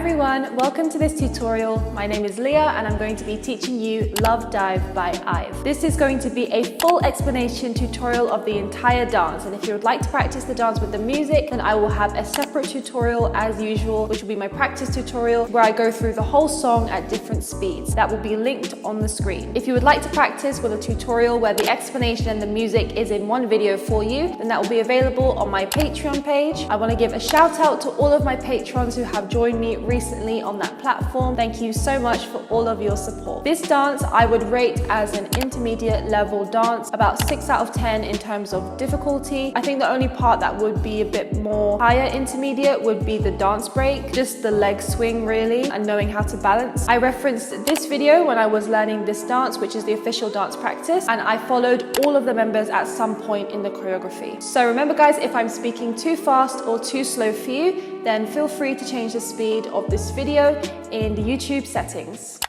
everyone, welcome to this tutorial. My name is Leah and I'm going to be teaching you Love Dive by IVE. This is going to be a full explanation tutorial of the entire dance, and if you would like to practice the dance with the music, then I will have a separate tutorial as usual, which will be my practice tutorial where I go through the whole song at different speeds. That will be linked on the screen. If you would like to practice with a tutorial where the explanation and the music is in one video for you, then that will be available on my Patreon page. I want to give a shout out to all of my patrons who have joined me recently on that platform. Thank you so much for all of your support. This dance I would rate as an intermediate level dance, about 6 out of 10 in terms of difficulty. I think the only part that would be a bit more higher intermediate would be the dance break, just the leg swing really, and knowing how to balance. I referenced this video when I was learning this dance, which is the official dance practice, and I followed all of the members at some point in the choreography. So remember guys, if I'm speaking too fast or too slow for you, then feel free to change the speed of this video in the YouTube settings.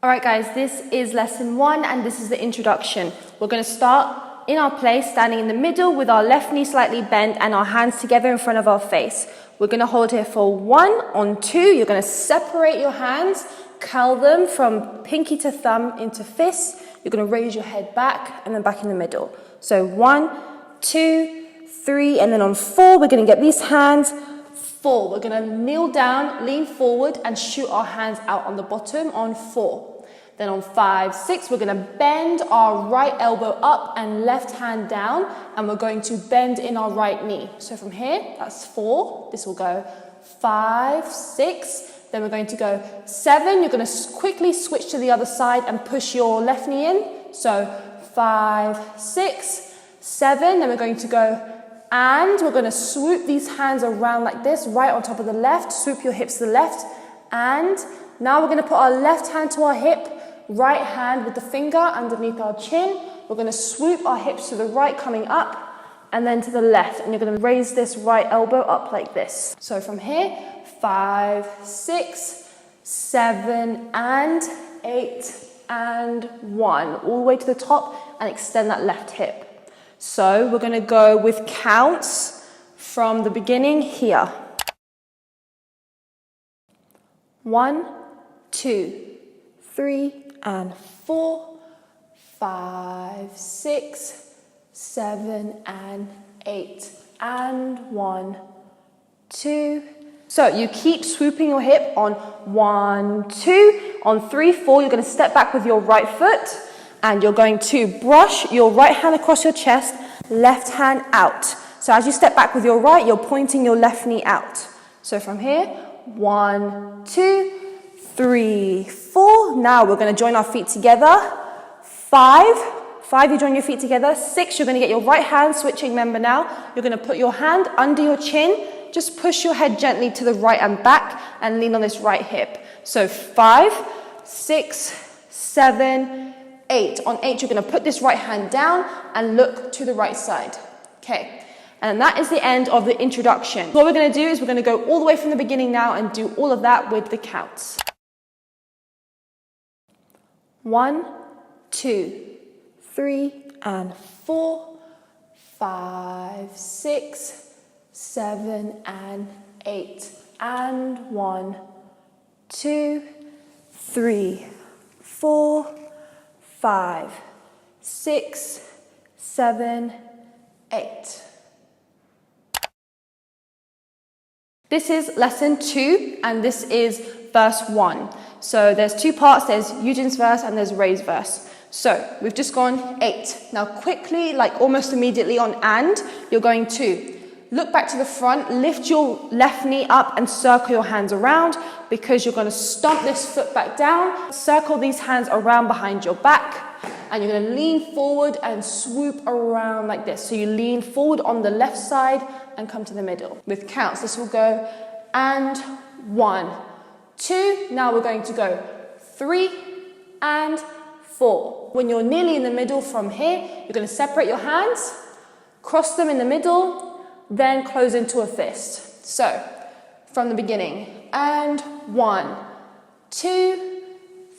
Alright guys, this is lesson 1 and this is the introduction. We're going to start in our place, standing in the middle with our left knee slightly bent and our hands together in front of our face. We're going to hold here for 1, on 2, you're going to separate your hands, curl them from pinky to thumb into fists. You're going to raise your head back and then back in the middle. So 1, 2, 3, and then on 4, we're going to get these hands. 4, we're going to kneel down, lean forward, and shoot our hands out on the bottom on 4. Then on 5, 6, we're going to bend our right elbow up and left hand down, and we're going to bend in our right knee. So from here, that's 4. This will go 5, 6. Then we're going to go 7. You're going to quickly switch to the other side and push your left knee in. So 5, 6, 7. Then we're going to go and we're going to swoop these hands around like this, right on top of the left. Swoop your hips to the left. And now we're going to put our left hand to our hip, right hand with the finger underneath our chin. We're going to swoop our hips to the right, coming up, and then to the left. And you're going to raise this right elbow up like this. So from here, 5, 6, 7, and 8, and 1. All the way to the top and extend that left hip. So we're going to go with counts from the beginning here. 1, 2, 3, and 4, 5, 6, 7, and 8, and 1, 2. So you keep swooping your hip on 1, 2. On 3, 4, you're going to step back with your right foot. And you're going to brush your right hand across your chest, left hand out. So as you step back with your right, you're pointing your left knee out. So from here, 1, 2, 3, 4. Now we're going to join our feet together. 5, you join your feet together. 6, you're going to get your right hand, switching member now. You're going to put your hand under your chin. Just push your head gently to the right and back and lean on this right hip. So 5, 6, 7, 8. On 8, you're going to put this right hand down and look to the right side. Okay, and that is the end of the introduction. What we're going to do is we're going to go all the way from the beginning now and do all of that with the counts. 1, 2, 3, and 4, 5, 6, 7, and 8, and 1, 2, 3, 4, 5, 6, 7, 8. This is lesson 2 and this is verse 1. So there's 2 parts, there's Eugen's verse and there's Ray's verse. So we've just gone 8. Now quickly, like almost immediately on and, you're going to look back to the front, lift your left knee up and circle your hands around because you're going to stomp this foot back down. Circle these hands around behind your back and you're going to lean forward and swoop around like this. So you lean forward on the left side and come to the middle. With counts, this will go and 1, 2. Now we're going to go 3 and 4. When you're nearly in the middle from here, you're going to separate your hands, cross them in the middle, then close into a fist. So, from the beginning, and 1, 2,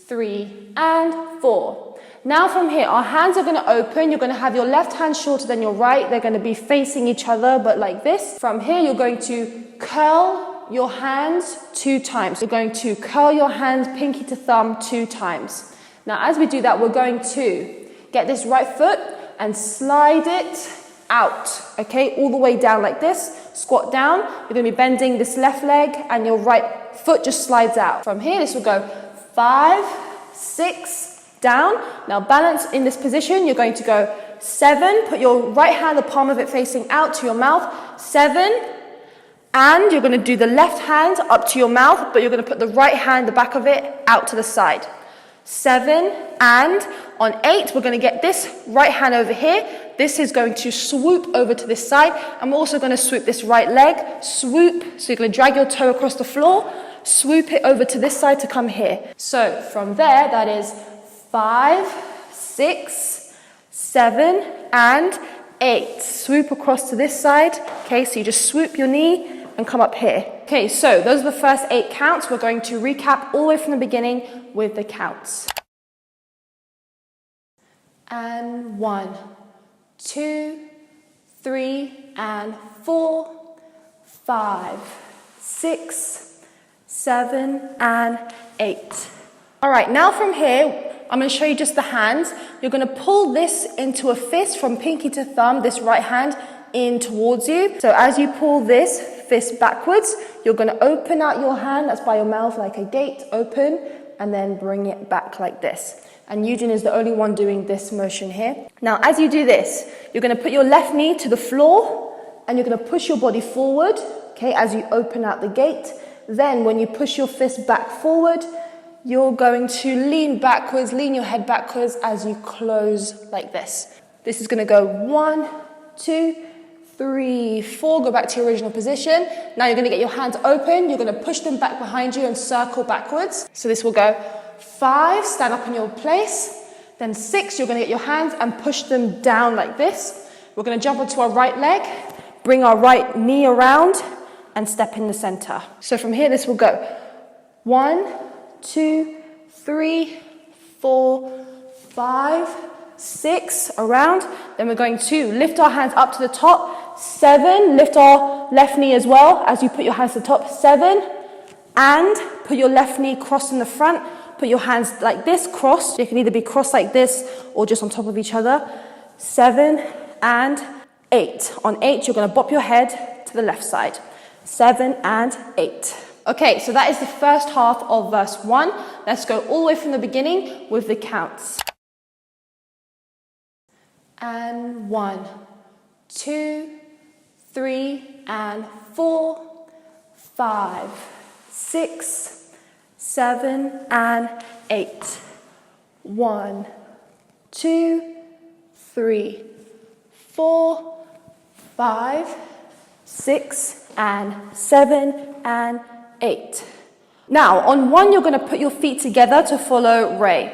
3, and 4. Now from here, our hands are going to open. You're going to have your left hand shorter than your right. They're going to be facing each other, but like this. From here, you're going to curl your hands 2 times. You're going to curl your hands pinky to thumb 2 times. Now as we do that, we're going to get this right foot and slide it out, okay, all the way down like this. Squat down, you're going to be bending this left leg and your right foot just slides out. From here, this will go 5, 6, down. Now balance in this position, you're going to go 7, put your right hand, the palm of it facing out to your mouth, 7, and you're going to do the left hand up to your mouth, but you're going to put the right hand, the back of it, out to the side. 7, and on 8, we're going to get this right hand over here. This is going to swoop over to this side, and we're also going to swoop this right leg, swoop, so you're going to drag your toe across the floor, swoop it over to this side to come here. So from there, that is 5, 6, 7, and 8. Swoop across to this side. Okay, so you just swoop your knee and come up here. Okay, so those are the first 8 counts. We're going to recap all the way from the beginning with the counts. And 1, 2, 3, and 4, 5, 6, 7, and 8. All right, now from here, I'm going to show you just the hands. You're going to pull this into a fist from pinky to thumb, this right hand in towards you. So as you pull this fist backwards, you're going to open out your hand, that's by your mouth like a gate, open, and then bring it back like this. And Eugene is the only one doing this motion here. Now as you do this, you're going to put your left knee to the floor, and you're going to push your body forward, okay, as you open out the gate. Then when you push your fist back forward, you're going to lean backwards, lean your head backwards as you close like this. This is going to go 1, 2, 3, 4, go back to your original position. Now you're going to get your hands open, you're going to push them back behind you and circle backwards. So this will go 5, stand up in your place. Then 6, you're going to get your hands and push them down like this. We're going to jump onto our right leg, bring our right knee around and step in the center. So from here, this will go 1, 2, 3, 4, 5, 6, around. Then we're going to lift our hands up to the top. 7, lift our left knee as well as you put your hands to the top. 7, and put your left knee crossed in the front. Put your hands like this, crossed. They can either be crossed like this or just on top of each other. 7 and 8. On 8, you're going to bop your head to the left side. 7 and 8. Okay, so that is the first half of verse 1. Let's go all the way from the beginning with the counts. And 1, 2, 3, and 4, 5, 6, 7, and 8. 1, 2, 3, 4, 5, 6, and 7, and 8. Now, on 1, you're going to put your feet together to follow Ray.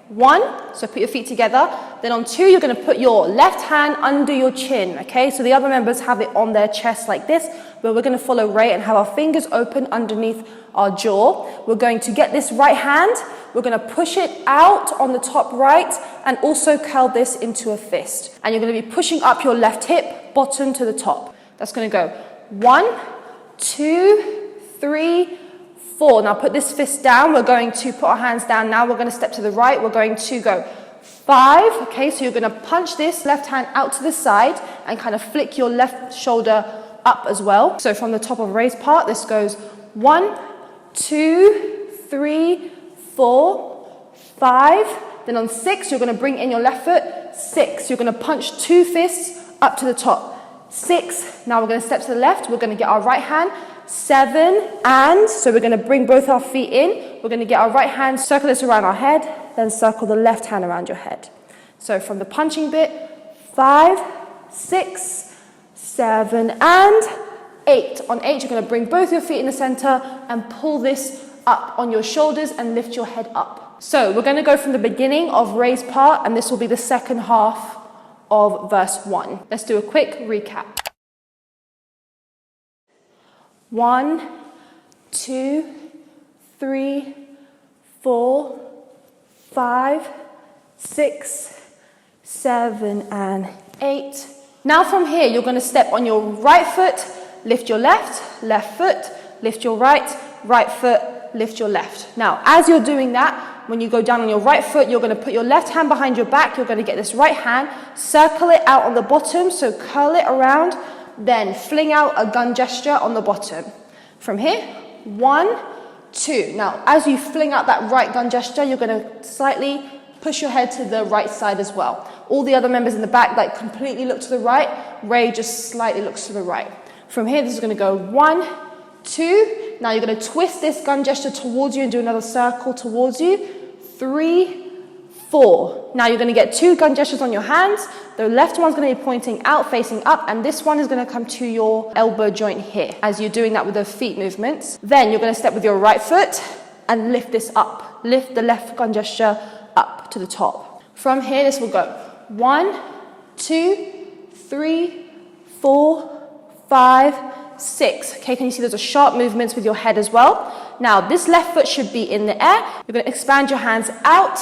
1, so put your feet together. Then on 2, you're going to put your left hand under your chin, okay? So the other members have it on their chest like this, but we're going to follow Ray and have our fingers open underneath our jaw. We're going to get this right hand, we're going to push it out on the top right and also curl this into a fist. And you're going to be pushing up your left hip, bottom to the top. That's going to go 1, 2, 3, 4. Now put this fist down. We're going to put our hands down now. We're going to step to the right. We're going to go 5. Okay, so you're going to punch this left hand out to the side and kind of flick your left shoulder up as well. So from the top of Ray's part, this goes 1, 2, 3, 4, 5. Then on 6, you're going to bring in your left foot. 6. You're going to punch 2 fists up to the top. 6. Now we're going to step to the left. We're going to get our right hand. 7, and so we're going to bring both our feet in. We're going to get our right hand, circle this around our head, then circle the left hand around your head. So from the punching bit, 5, 6, 7, and 8. On 8, you're going to bring both your feet in the center and pull this up on your shoulders and lift your head up. So we're going to go from the beginning of Ray's part, and this will be the second half of verse 1. Let's do a quick recap. 1, 2, 3, 4, 5, 6, 7, and 8. Now from here, you're going to step on your right foot, lift your left foot, lift your right, right foot, lift your left. Now, as you're doing that, when you go down on your right foot, you're going to put your left hand behind your back. You're going to get this right hand, circle it out on the bottom, so curl it around, then fling out a gun gesture on the bottom. From here, 1, 2. Now, as you fling out that right gun gesture, you're going to slightly push your head to the right side as well. All the other members in the back, like, completely look to the right. Ray just slightly looks to the right. From here, this is going to go 1, 2. Now you're going to twist this gun gesture towards you and do another circle towards you. 3, 4. Now you're going to get 2 gun gestures on your hands. The left one's going to be pointing out, facing up, and this one is going to come to your elbow joint here as you're doing that with the feet movements. Then you're going to step with your right foot and lift this up. Lift the left gun gesture up to the top. From here, this will go 1, 2, 3, 4, 5, 6. Okay, can you see those are sharp movements with your head as well? Now, this left foot should be in the air. You're going to expand your hands out,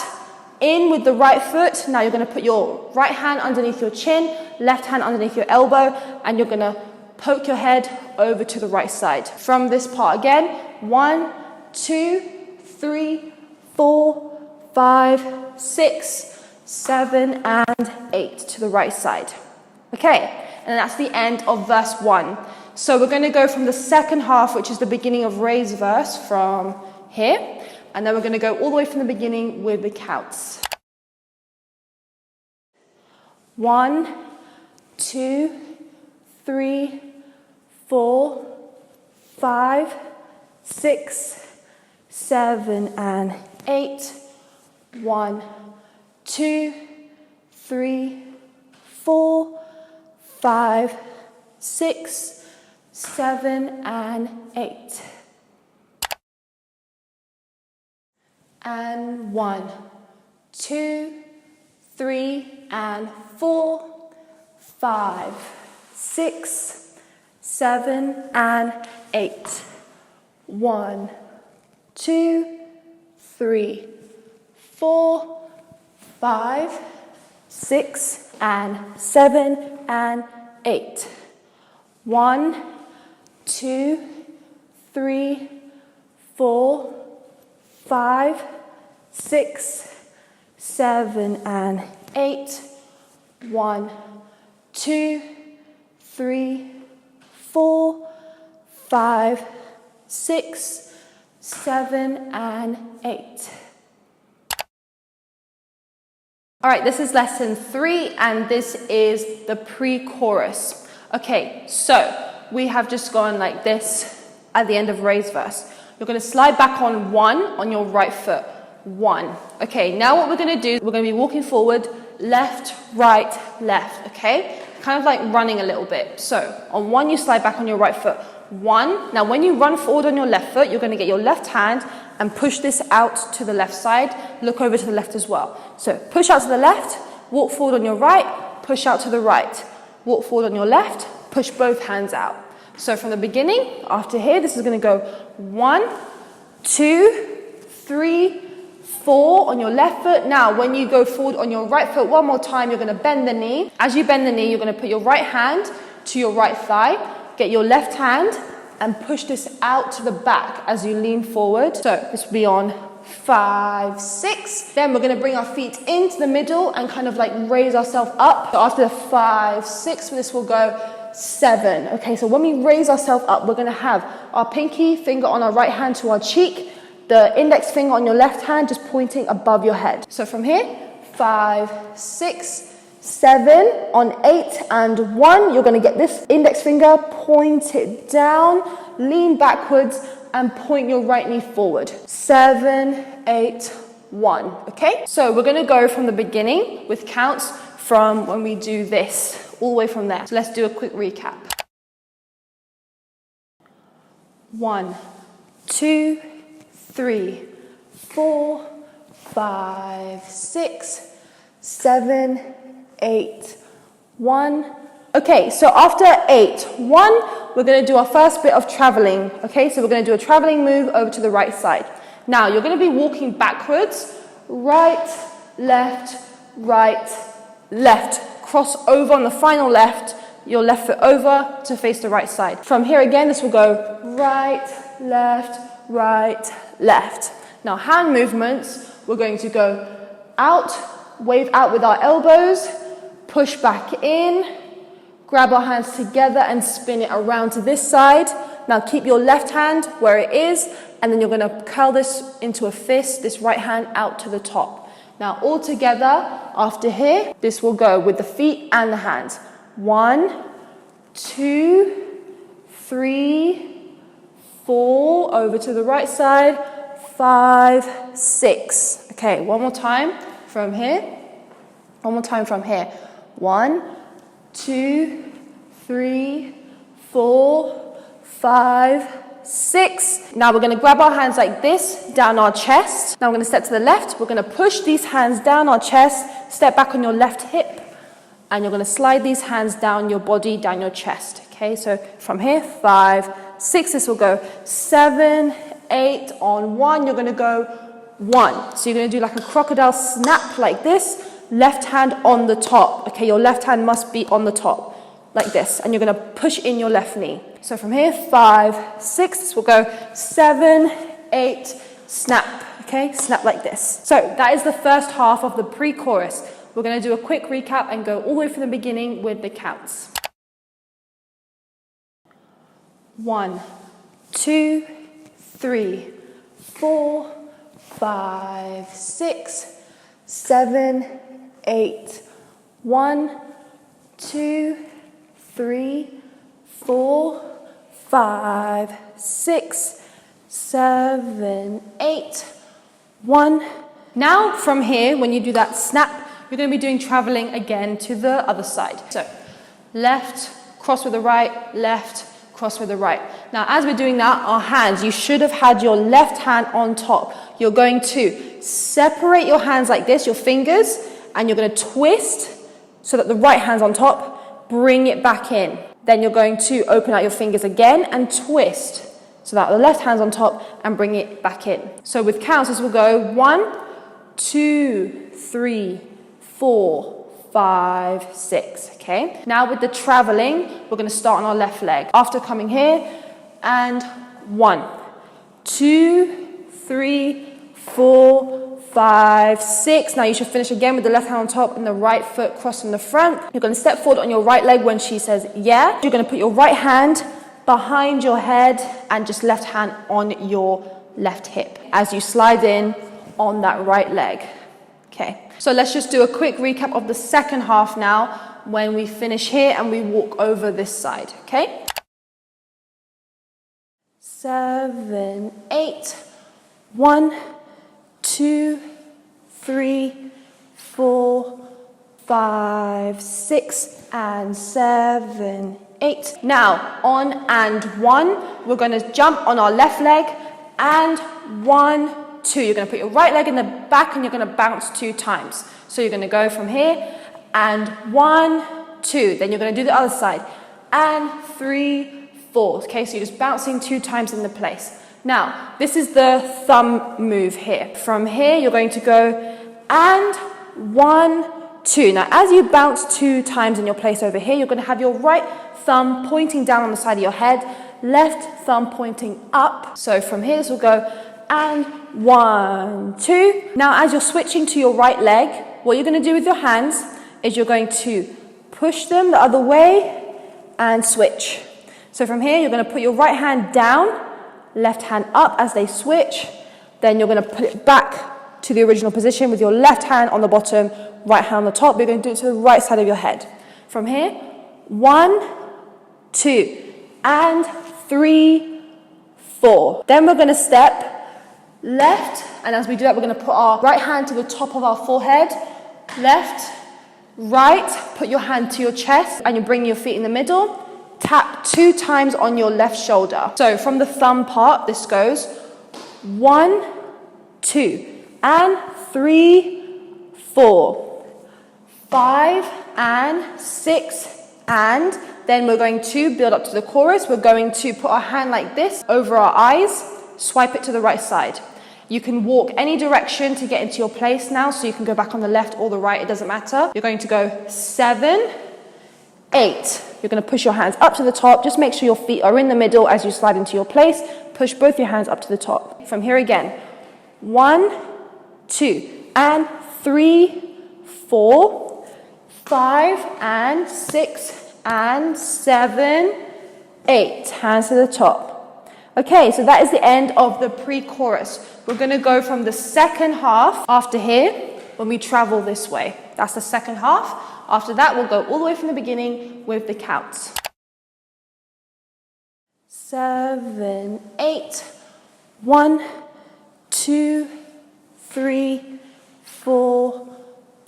in with the right foot. Now you're going to put your right hand underneath your chin, left hand underneath your elbow, and you're going to poke your head over to the right side. From this part again, 1, 2, 3, 4, 5, 6, 7, and 8 to the right side. Okay, and that's the end of verse 1. So we're going to go from the second half, which is the beginning of Ray's verse, from here. And then we're going to go all the way from the beginning with the counts. 1, 2, 3, 4, 5, 6, 7, and 8. 1, 2, 3, 4, 5, 6, 7, and 8. And 1, 2, 3, and 4, 5, 6, 7, and 8. 1, 2, 3, 4, 5, 6, and 7, and 8. 1, 2, 3, 4, 5, 6, 7, and 8. 1, 2, 3, 4, 5, 6, 7, and 8. All right, this is lesson 3, and this is the pre-chorus. Okay, so we have just gone like this at the end of Ray's verse. You're going to slide back on 1 on your right foot. 1. Okay, now what we're going to do, we're going to be walking forward, left, right, left, okay? Kind of like running a little bit. So on 1, you slide back on your right foot. 1. Now when you run forward on your left foot, you're going to get your left hand and push this out to the left side. Look over to the left as well. So push out to the left, walk forward on your right, push out to the right. Walk forward on your left, push both hands out. So from the beginning, after here, this is going to go 1, 2, 3, 4 on your left foot. Now, when you go forward on your right foot one more time, you're going to bend the knee. As you bend the knee, you're going to put your right hand to your right thigh, get your left hand, and push this out to the back as you lean forward. So this will be on 5, 6. Then we're going to bring our feet into the middle and kind of like raise ourselves up. So after 5, 6, this will go 7. Okay, so when we raise ourselves up, we're going to have our pinky finger on our right hand to our cheek, the index finger on your left hand just pointing above your head. So from here, 5, 6, 7, on 8 and 1, you're going to get this index finger, point it down, lean backwards, and point your right knee forward. 7, 8, 1. Okay, so we're going to go from the beginning with counts from when we do this, all the way from there. So let's do a quick recap. 1, 2, 3, 4, 5, 6, 7, 8, 1. Okay, so after 8, 1, we're going to do our first bit of traveling. Okay, so we're going to do a traveling move over to the right side. Now, you're going to be walking backwards, right, left, left. Cross over on the final left, your left foot over to face the right side. From here again, this will go right, left, right, left. Now hand movements, we're going to go out, wave out with our elbows, push back in, grab our hands together and spin it around to this side. Now keep your left hand where it is, and then you're going to curl this into a fist, this right hand out to the top. Now all together, after here, this will go with the feet and the hands. 1, 2, 3, 4, over to the right side, 5, 6. Okay, one more time from here. One more time from here. 1, 2, 3, 4, 5, 6. Now we're going to grab our hands like this, down our chest. Now we're going to step to the left. We're going to push these hands down our chest, step back on your left hip, and you're going to slide these hands down your body, down your chest. Okay, so from here, 5, 6, this will go 7, 8, on 1, you're going to go 1. So you're going to do like a crocodile snap like this, left hand on the top. Okay, your left hand must be on the top, like this, and you're going to push in your left knee. So from here, 5, 6, this will go 7, 8, snap. Okay, snap like this. So that is the first half of the pre-chorus. We're going to do a quick recap and go all the way from the beginning with the counts. 1, 2, 3, 4, 5, 6, 7, 8. 1, 2, 3, 4, 5, 6, 7, 8. 1. Now from here, when you do that snap, you're going to be doing traveling again to the other side. So left, cross with the right, left, cross with the right. Now as we're doing that, our hands, you should have had your left hand on top. You're going to separate your hands like this, your fingers, and you're going to twist so that the right hand's on top, bring it back in. Then you're going to open out your fingers again and twist so that the left hand's on top and bring it back in. So with counts, this will go 1, 2, 3, 4, 5, 6. Okay. Now with the traveling, we're going to start on our left leg. After coming here, and 1, 2, 3, 4, 5, 6. Now you should finish again with the left hand on top and the right foot crossing the front. You're going to step forward on your right leg when she says yeah. You're going to put your right hand behind your head and just left hand on your left hip as you slide in on that right leg. Okay, so let's just do a quick recap of the second half now when we finish here and we walk over this side. Okay, 7, 8. 1, 2, 3, 4, 5, 6, and 7, 8. Now, on and 1, we're going to jump on our left leg, and 1, 2. You're going to put your right leg in the back, and you're going to bounce 2 times. So you're going to go from here, and 1, 2. Then you're going to do the other side, and 3, 4. Okay, so you're just bouncing 2 times in the place. Now, this is the thumb move here. From here, you're going to go, and 1, 2. Now, as you bounce 2 times in your place over here, you're going to have your right thumb pointing down on the side of your head, left thumb pointing up. So from here, this will go, and 1, 2. Now, as you're switching to your right leg, what you're going to do with your hands is you're going to push them the other way and switch. So from here, you're going to put your right hand down, left hand up as they switch. Then you're going to put it back to the original position with your left hand on the bottom, right hand on the top. You're going to do it to the right side of your head. From here, 1, 2, and 3, 4. Then we're going to step left, and as we do that, we're going to put our right hand to the top of our forehead. Left, right, put your hand to your chest, and you bring your feet in the middle. Tap 2 times on your left shoulder. So from the thumb part, this goes 1, 2, and 3, 4, 5, and 6, and then we're going to build up to the chorus. We're going to put our hand like this over our eyes, swipe it to the right side. You can walk any direction to get into your place now, so you can go back on the left or the right, it doesn't matter. You're going to go 7, 8. You're going to push your hands up to the top. Just make sure your feet are in the middle as you slide into your place. Push both your hands up to the top. From here again. 1, 2, and 3, 4, 5, and 6, and 7, 8. Hands to the top. Okay, so that is the end of the pre-chorus. We're going to go from the second half after here when we travel this way. That's the second half. After that, we'll go all the way from the beginning with the counts. 7, 8. 1, 2, 3, 4,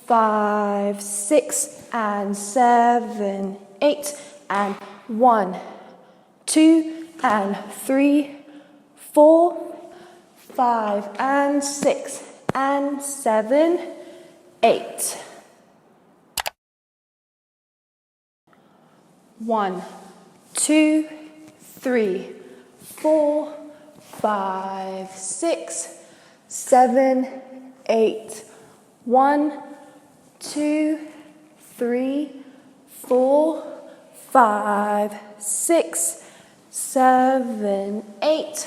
5, 6, and 7, 8. And 1, 2, and 3, 4, 5, and 6, and 7, 8. 1, 2, 3, 4, 5, 6, 7, 8. 1, 2, 3, 4, 5, 6, 7, 8.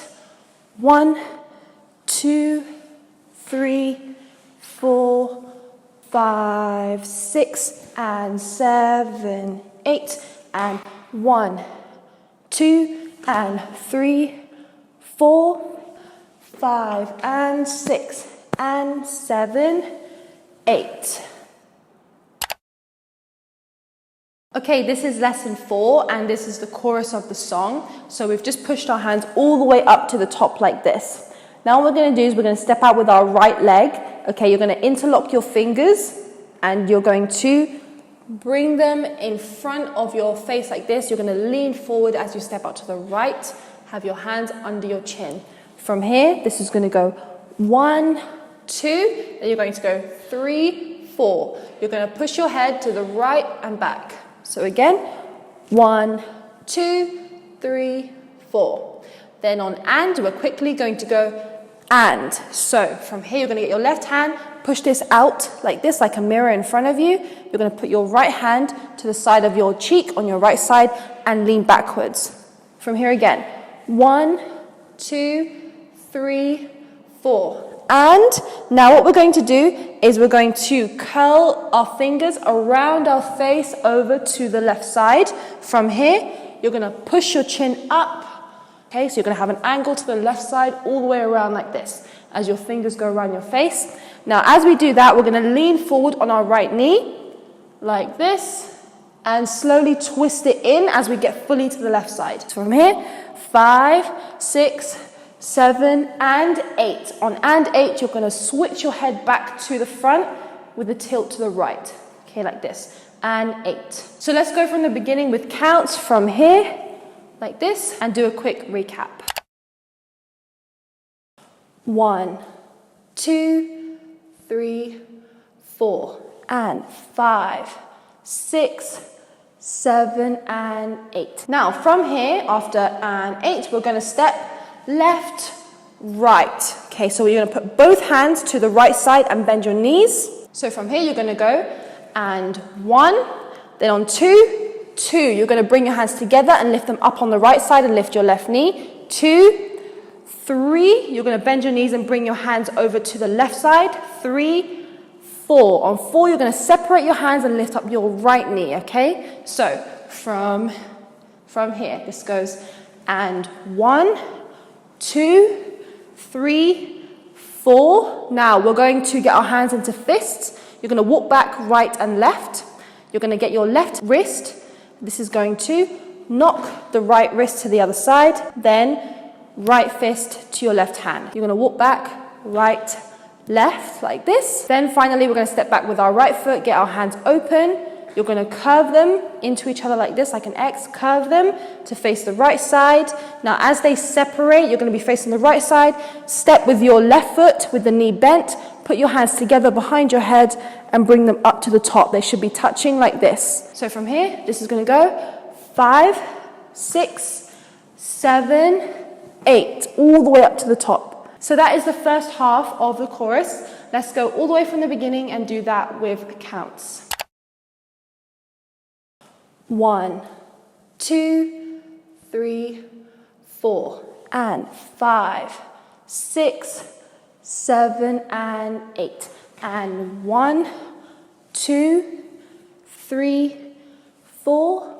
1, 2, 3, 4, 5, 6, and 7, 8. And 1, 2, and 3, 4, 5, and 6, and 7, 8. Okay, this is lesson 4, and this is the chorus of the song. So we've just pushed our hands all the way up to the top like this. Now what we're going to do is we're going to step out with our right leg. Okay, you're going to interlock your fingers, and you're going to bring them in front of your face like this. You're going to lean forward as you step out to the right. Have your hands under your chin. From here, this is going to go 1, 2. Then you're going to go 3, 4. You're going to push your head to the right and back. So again, 1, 2, 3, 4. Then on and, we're quickly going to go and. So from here, you're going to get your left hand, push this out like this, like a mirror in front of you. You're going to put your right hand to the side of your cheek on your right side and lean backwards. From here again, 1, 2, 3, 4. And now what we're going to do is we're going to curl our fingers around our face over to the left side. From here, you're going to push your chin up. Okay, so you're going to have an angle to the left side all the way around like this as your fingers go around your face. Now, as we do that, we're going to lean forward on our right knee like this and slowly twist it in as we get fully to the left side. So from here, 5, 6, 7, and 8. On and 8, you're going to switch your head back to the front with a tilt to the right. Okay, like this. And 8. So let's go from the beginning with counts from here, like this, and do a quick recap. 1, 2, 3, 4, and 5, 6, 7, and 8. Now from here, after and 8, we're going to step left, right. Okay, so you're going to put both hands to the right side and bend your knees. So from here, you're going to go and 1, then on 2, 2. You're going to bring your hands together and lift them up on the right side and lift your left knee. 2, 3. You're going to bend your knees and bring your hands over to the left side. 3, 4. On 4, you're going to separate your hands and lift up your right knee, okay? So from here, this goes and 1, 2, 3, 4. Now we're going to get our hands into fists. You're going to walk back right and left. You're going to get your left wrist. This is going to knock the right wrist to the other side. Then right fist to your left hand. You're going to walk back, right, left, like this. Then finally, we're going to step back with our right foot, get our hands open. You're going to curve them into each other like this, like an X. Curve them to face the right side. Now, as they separate, you're going to be facing the right side. Step with your left foot with the knee bent. Put your hands together behind your head and bring them up to the top. They should be touching like this. So from here, this is going to go 5, 6, 7, 8, all the way up to the top. So that is the first half of the chorus. Let's go all the way from the beginning and do that with counts. 1, 2, 3, 4, and 5, 6, 7, and 8, and 1, 2, 3, 4,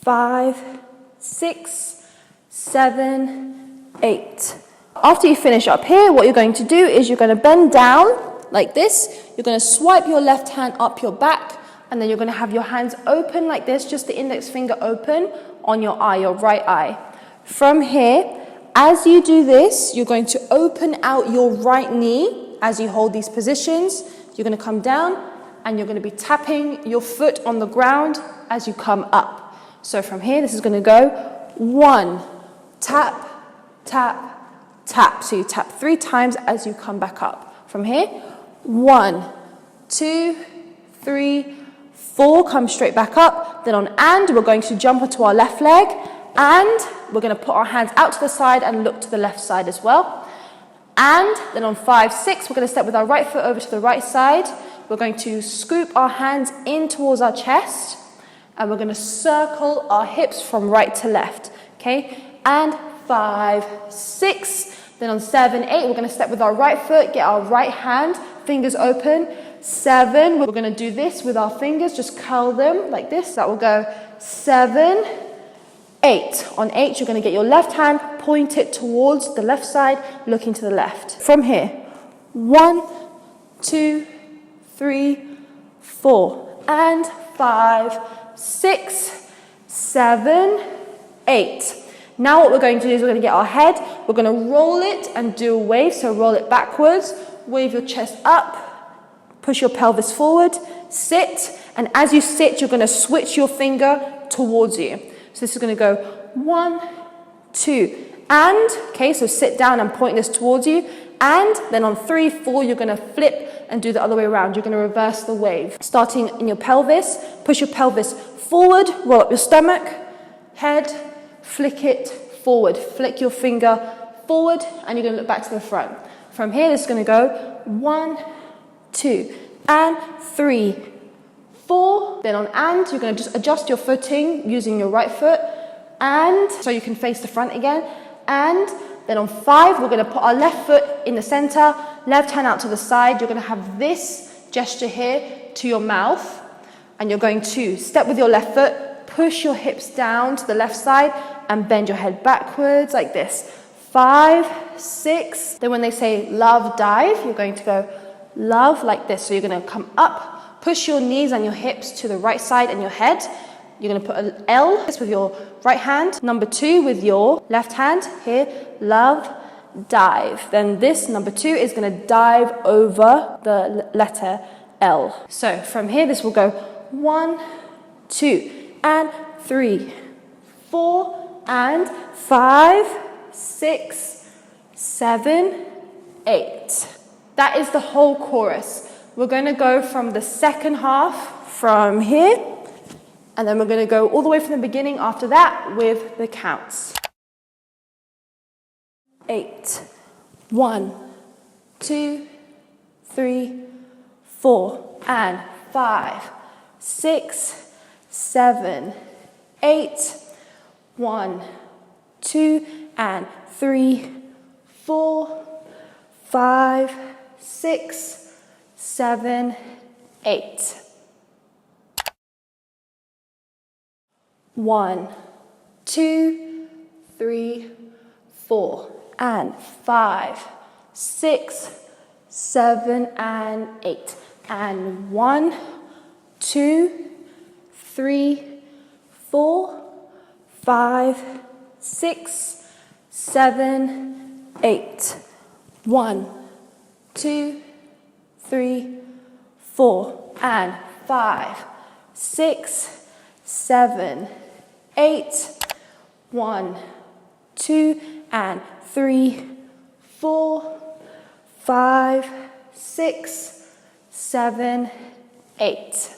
5, 6, 7, 8. After you finish up here, what you're going to do is you're going to bend down like this. You're going to swipe your left hand up your back, and then you're going to have your hands open like this, just the index finger open on your eye, your right eye. From here, as you do this, you're going to open out your right knee as you hold these positions. You're going to come down and you're going to be tapping your foot on the ground as you come up. So from here, this is going to go 1, tap, tap, tap. So you tap 3 times as you come back up. From here, 1, 2, 3, 4, come straight back up. Then on and, we're going to jump onto our left leg, and we're going to put our hands out to the side and look to the left side as well. And then on 5, 6, we're going to step with our right foot over to the right side. We're going to scoop our hands in towards our chest, and we're going to circle our hips from right to left. Okay, and 5, 6. Then on 7, 8, we're going to step with our right foot, get our right hand, fingers open. 7, we're going to do this with our fingers, just curl them like this. That will go 7, 8. On 8, you're going to get your left hand, point it towards the left side, looking to the left. From here, 1, 2, 3, 4, and 5, 6, 7, 8. Now what we're going to do is we're going to get our head, we're going to roll it and do a wave. So roll it backwards, wave your chest up, push your pelvis forward, sit, and as you sit, you're going to switch your finger towards you. So this is going to go 1, 2, and, okay, so sit down and point this towards you, and then on 3, 4, you're going to flip and do the other way around. You're going to reverse the wave. Starting in your pelvis, push your pelvis forward, roll up your stomach, head, flick it forward, flick your finger forward, and you're going to look back to the front. From here, this is going to go 1, 2, and 3, 4. Then on and, you're going to just adjust your footing using your right foot, and so you can face the front again. And then on 5, we're going to put our left foot in the center, left hand out to the side. You're going to have this gesture here to your mouth, and you're going to step with your left foot, push your hips down to the left side, and bend your head backwards like this. 5, 6. Then when they say love dive, you're going to go love like this. So you're going to come up, push your knees and your hips to the right side and your head. You're going to put an L with your right hand, number 2 with your left hand here, love, dive. Then this number 2 is going to dive over the letter L. So from here, this will go 1, 2, and 3, 4, and 5, 6, 7, 8. That is the whole chorus. We're going to go from the second half from here, and then we're going to go all the way from the beginning after that with the counts. 8, 1, 2, 3, 4, and 5, 6, 7, 8, 1, 2, and 3, 4, 5, 6, 7, 8. 1, 2, 3, 4, and 5, 6, 7, and 8. And 1, 2, 3, 4, 5, 6, 7, 8. 1, 2, 3, 4, and 5, 6, 7, 8. 1, 2, and 3, 4, 5, 6, 7, 8.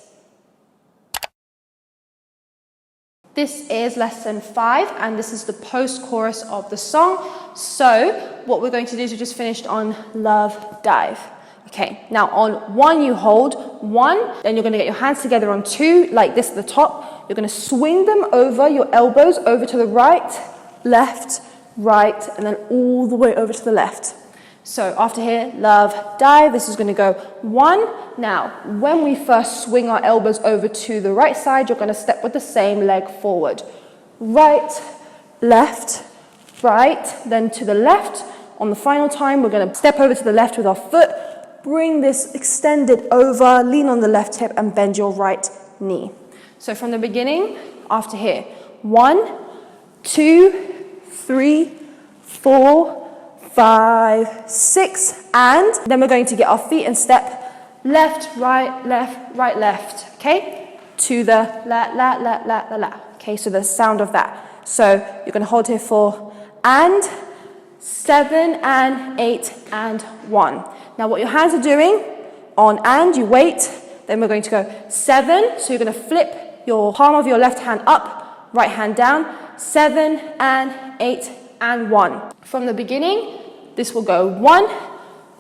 This is lesson 5, and this is the post-chorus of the song. So what we're going to do is we just finished on love dive. Okay, now on 1 you hold 1, then you're going to get your hands together on 2, like this at the top. You're going to swing them over, your elbows over to the right, left, right, and then all the way over to the left. So after here, love, dive, this is going to go 1. Now, when we first swing our elbows over to the right side, you're going to step with the same leg forward. Right, left, right, then to the left. On the final time, we're going to step over to the left with our foot, bring this extended over, lean on the left hip, and bend your right knee. So from the beginning, after here, 1, 2, 3, 4, 5, 6, and then we're going to get our feet and step left, right, left, okay? To the la. Okay, so the sound of that. So you're going to hold here for and 7 and 8 and 1. Now what your hands are doing on and, you wait, then we're going to go 7, so you're going to flip your palm of your left hand up, right hand down, 7 and 8 and 1. From the beginning, this will go 1,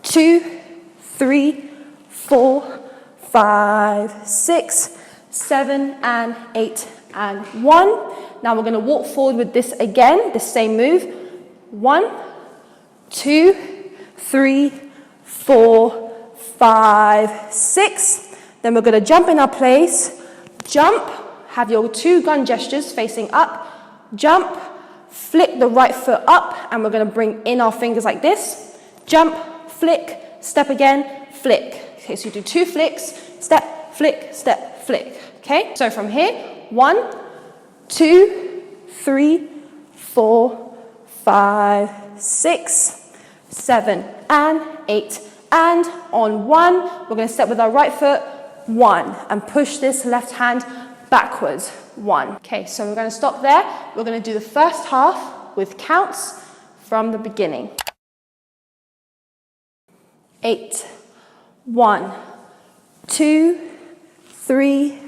2, 3, 4, 5, 6, 7 and 8 and 1. Now we're going to walk forward with this again, the same move. 1, 2, 3, 4, 5, 6. Then we're going to jump in our place. Jump, have your 2 gun gestures facing up. Jump, flick the right foot up, and we're going to bring in our fingers like this. Jump, flick, step again, flick. Okay, so you do 2 flicks, step, flick. Okay, so from here, 1, 2, 3, 4, 5, 6, 7, and 8. And on 1, we're going to step with our right foot, 1, and push this left hand backwards, 1. Okay, so we're going to stop there. We're going to do the first half with counts from the beginning. 8, 1, 2, 3,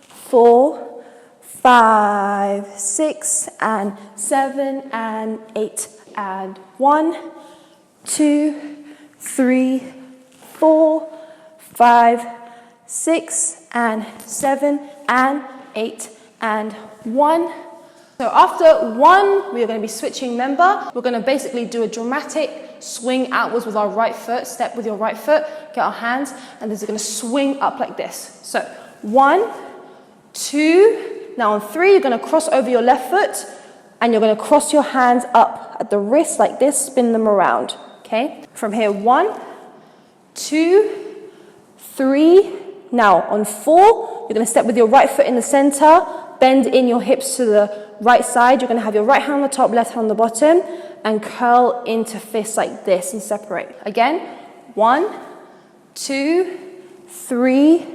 4, 5, 6, and 7, and 8, and 1, 2, 3, 4, 5, 6, and 7, and 8, and 1. So after 1, we are going to be switching member. We're going to basically do a dramatic swing outwards with our right foot. Step with your right foot, get our hands, and this is going to swing up like this. So 1, 2, now on 3, you're going to cross over your left foot, and you're going to cross your hands up at the wrist like this, spin them around. Okay, from here, 1, 2, 3. Now on 4, you're going to step with your right foot in the center, bend in your hips to the right side. You're going to have your right hand on the top, left hand on the bottom, and curl into fists like this and separate. Again, 1, 2, 3,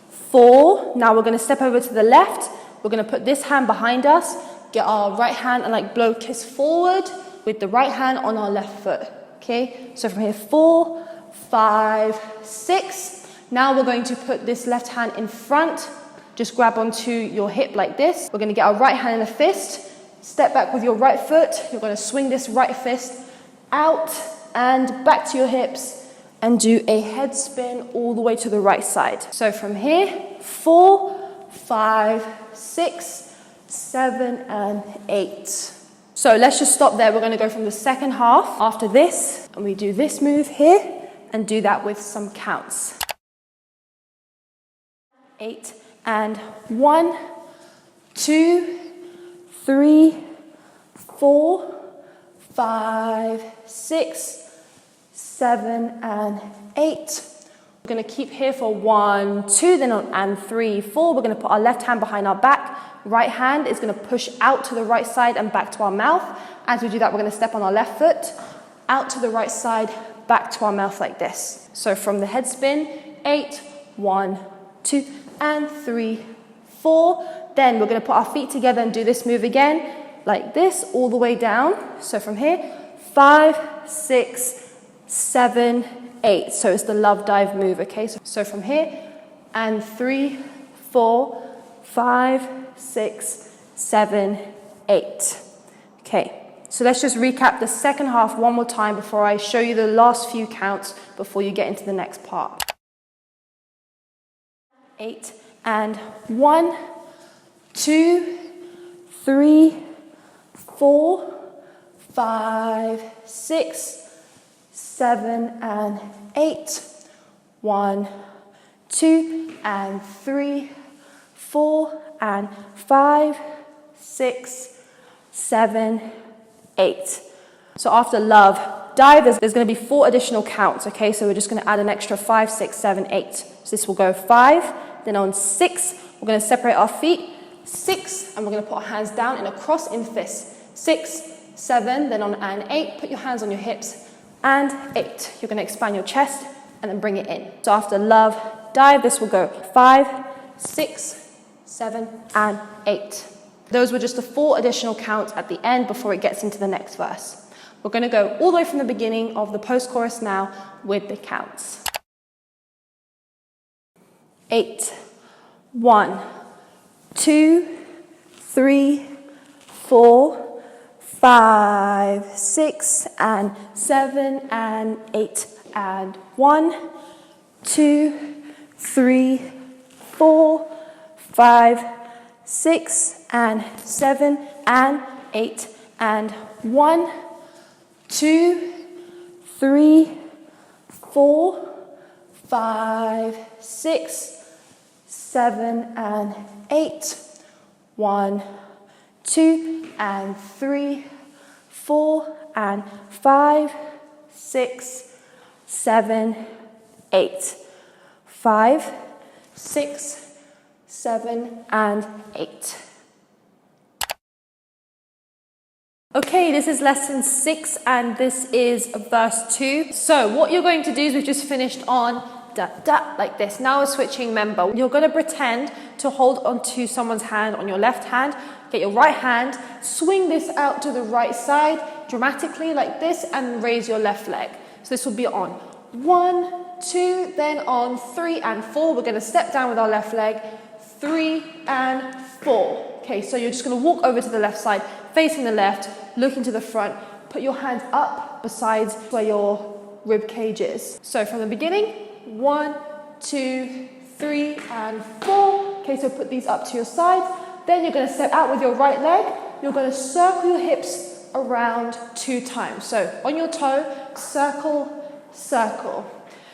4. Now we're going to step over to the left. We're going to put this hand behind us, get our right hand and like blow kiss forward with the right hand on our left foot. Okay, so from here, 4, 5, 6. Now we're going to put this left hand in front. Just grab onto your hip like this. We're going to get our right hand in a fist. Step back with your right foot. You're going to swing this right fist out and back to your hips and do a head spin all the way to the right side. So from here, 4, 5, 6, 7, and 8. So let's just stop there. We're going to go from the second half after this, and we do this move here and do that with some counts. 8 and 1, 2, 3, 4, 5, 6, 7, and 8. We're going to keep here for 1, 2, then on and 3, 4. We're going to put our left hand behind our back. Right hand is going to push out to the right side and back to our mouth. As we do that, we're going to step on our left foot, out to the right side, back to our mouth like this. So from the head spin, 8, 1, 2, and 3, 4. Then we're going to put our feet together and do this move again, like this, all the way down. So from here, 5, 6, 7, 8. So it's the love dive move, okay? So from here, and 3, 4, 5, 6, 7, 8. Okay, So let's just recap the second half one more time before I show you the last few counts before you get into the next part. 8 and 1, 2, 3, 4, 5, 6, 7 and 8. 1, 2 and 3, 4 and 5, 6, 7, 8. So after love, dive, there's going to be 4 additional counts, okay? So we're just going to add an extra 5, 6, 7, 8. So this will go 5, then on 6, we're going to separate our feet, 6, and we're going to put our hands down in a cross in fist. 6, 7, then on an 8, put your hands on your hips, and 8. You're going to expand your chest and then bring it in. So after love, dive, this will go 5, 6, 7, and 8. Those were just the 4 additional counts at the end before it gets into the next verse. We're going to go all the way from the beginning of the post-chorus now with the counts. 8, 1, 2, 3, 4, 5, 6, and 7, and 8, and 1, 2, 3, 4, 5, 6, and 7, and 8, and 1, 2, 3, 4, 5, 6, 7, and 8. 1, 2, and 3, 4, and 5, 6, 7, 8. 5, 6, 7, and 8. Okay, this is lesson 6 and this is verse 2. So what you're going to do is we've just finished on da da like this. Now we're switching member. You're going to pretend to hold onto someone's hand on your left hand. Get your right hand, swing this out to the right side dramatically like this and raise your left leg. So this will be on 1, 2, then on 3 and 4. We're going to step down with our left leg. 3 and 4. Okay, so you're just going to walk over to the left side, facing the left, looking to the front. Put your hands up besides where your rib cage is. So from the beginning, 1, 2, 3 and 4. Okay, so put these up to your sides. Then you're going to step out with your right leg. You're going to circle your hips around 2 times. So on your toe, circle, circle.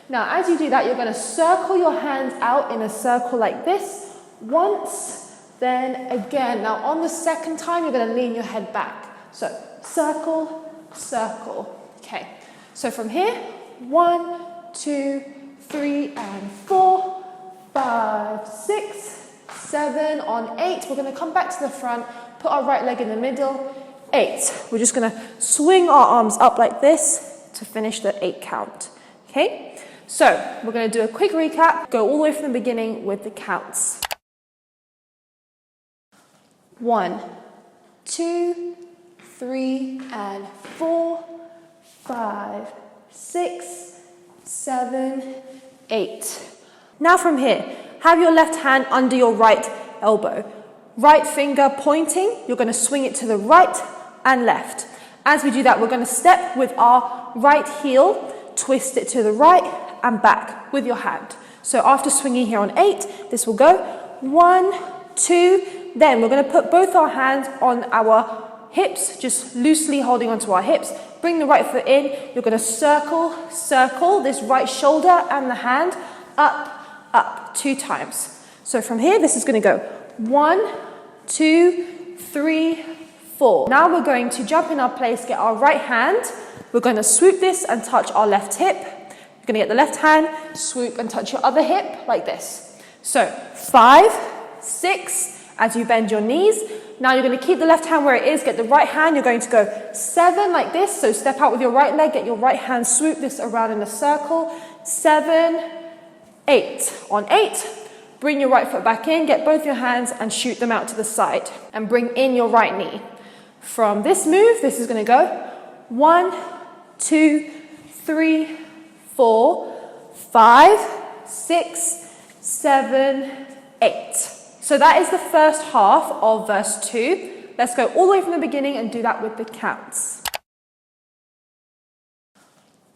Now as you do that, you're going to circle your hands out in a circle like this. Once, then again. Now on the second time, you're going to lean your head back. So circle, circle. Okay, so from here, 1, 2, 3 and 4, 5, 6, 7, on 8. We're going to come back to the front, put our right leg in the middle, 8. We're just going to swing our arms up like this to finish the 8 count. Okay, so we're going to do a quick recap, go all the way from the beginning with the counts. 1, 2, 3 and 4, 5, 6, 7, 8. Now from here, have your left hand under your right elbow. Right finger pointing, you're going to swing it to the right and left. As we do that, we're going to step with our right heel, twist it to the right and back with your hand. So after swinging here on 8, this will go 1, 2, then we're going to put both our hands on our hips, just loosely holding onto our hips. Bring the right foot in. You're going to circle, circle this right shoulder and the hand up, up 2 times. So from here, this is going to go 1, 2, 3, 4. Now we're going to jump in our place, get our right hand. We're going to swoop this and touch our left hip. You're going to get the left hand, swoop and touch your other hip like this. So 5, 6, as you bend your knees. Now you're going to keep the left hand where it is, get the right hand, you're going to go 7 like this, so step out with your right leg, get your right hand, swoop this around in a circle, 7, 8. On 8, bring your right foot back in, get both your hands and shoot them out to the side, and bring in your right knee. From this move, this is going to go 1, 2, 3, 4, 5, 6, 7, 8. So that is the first half of verse 2. Let's go all the way from the beginning and do that with the counts.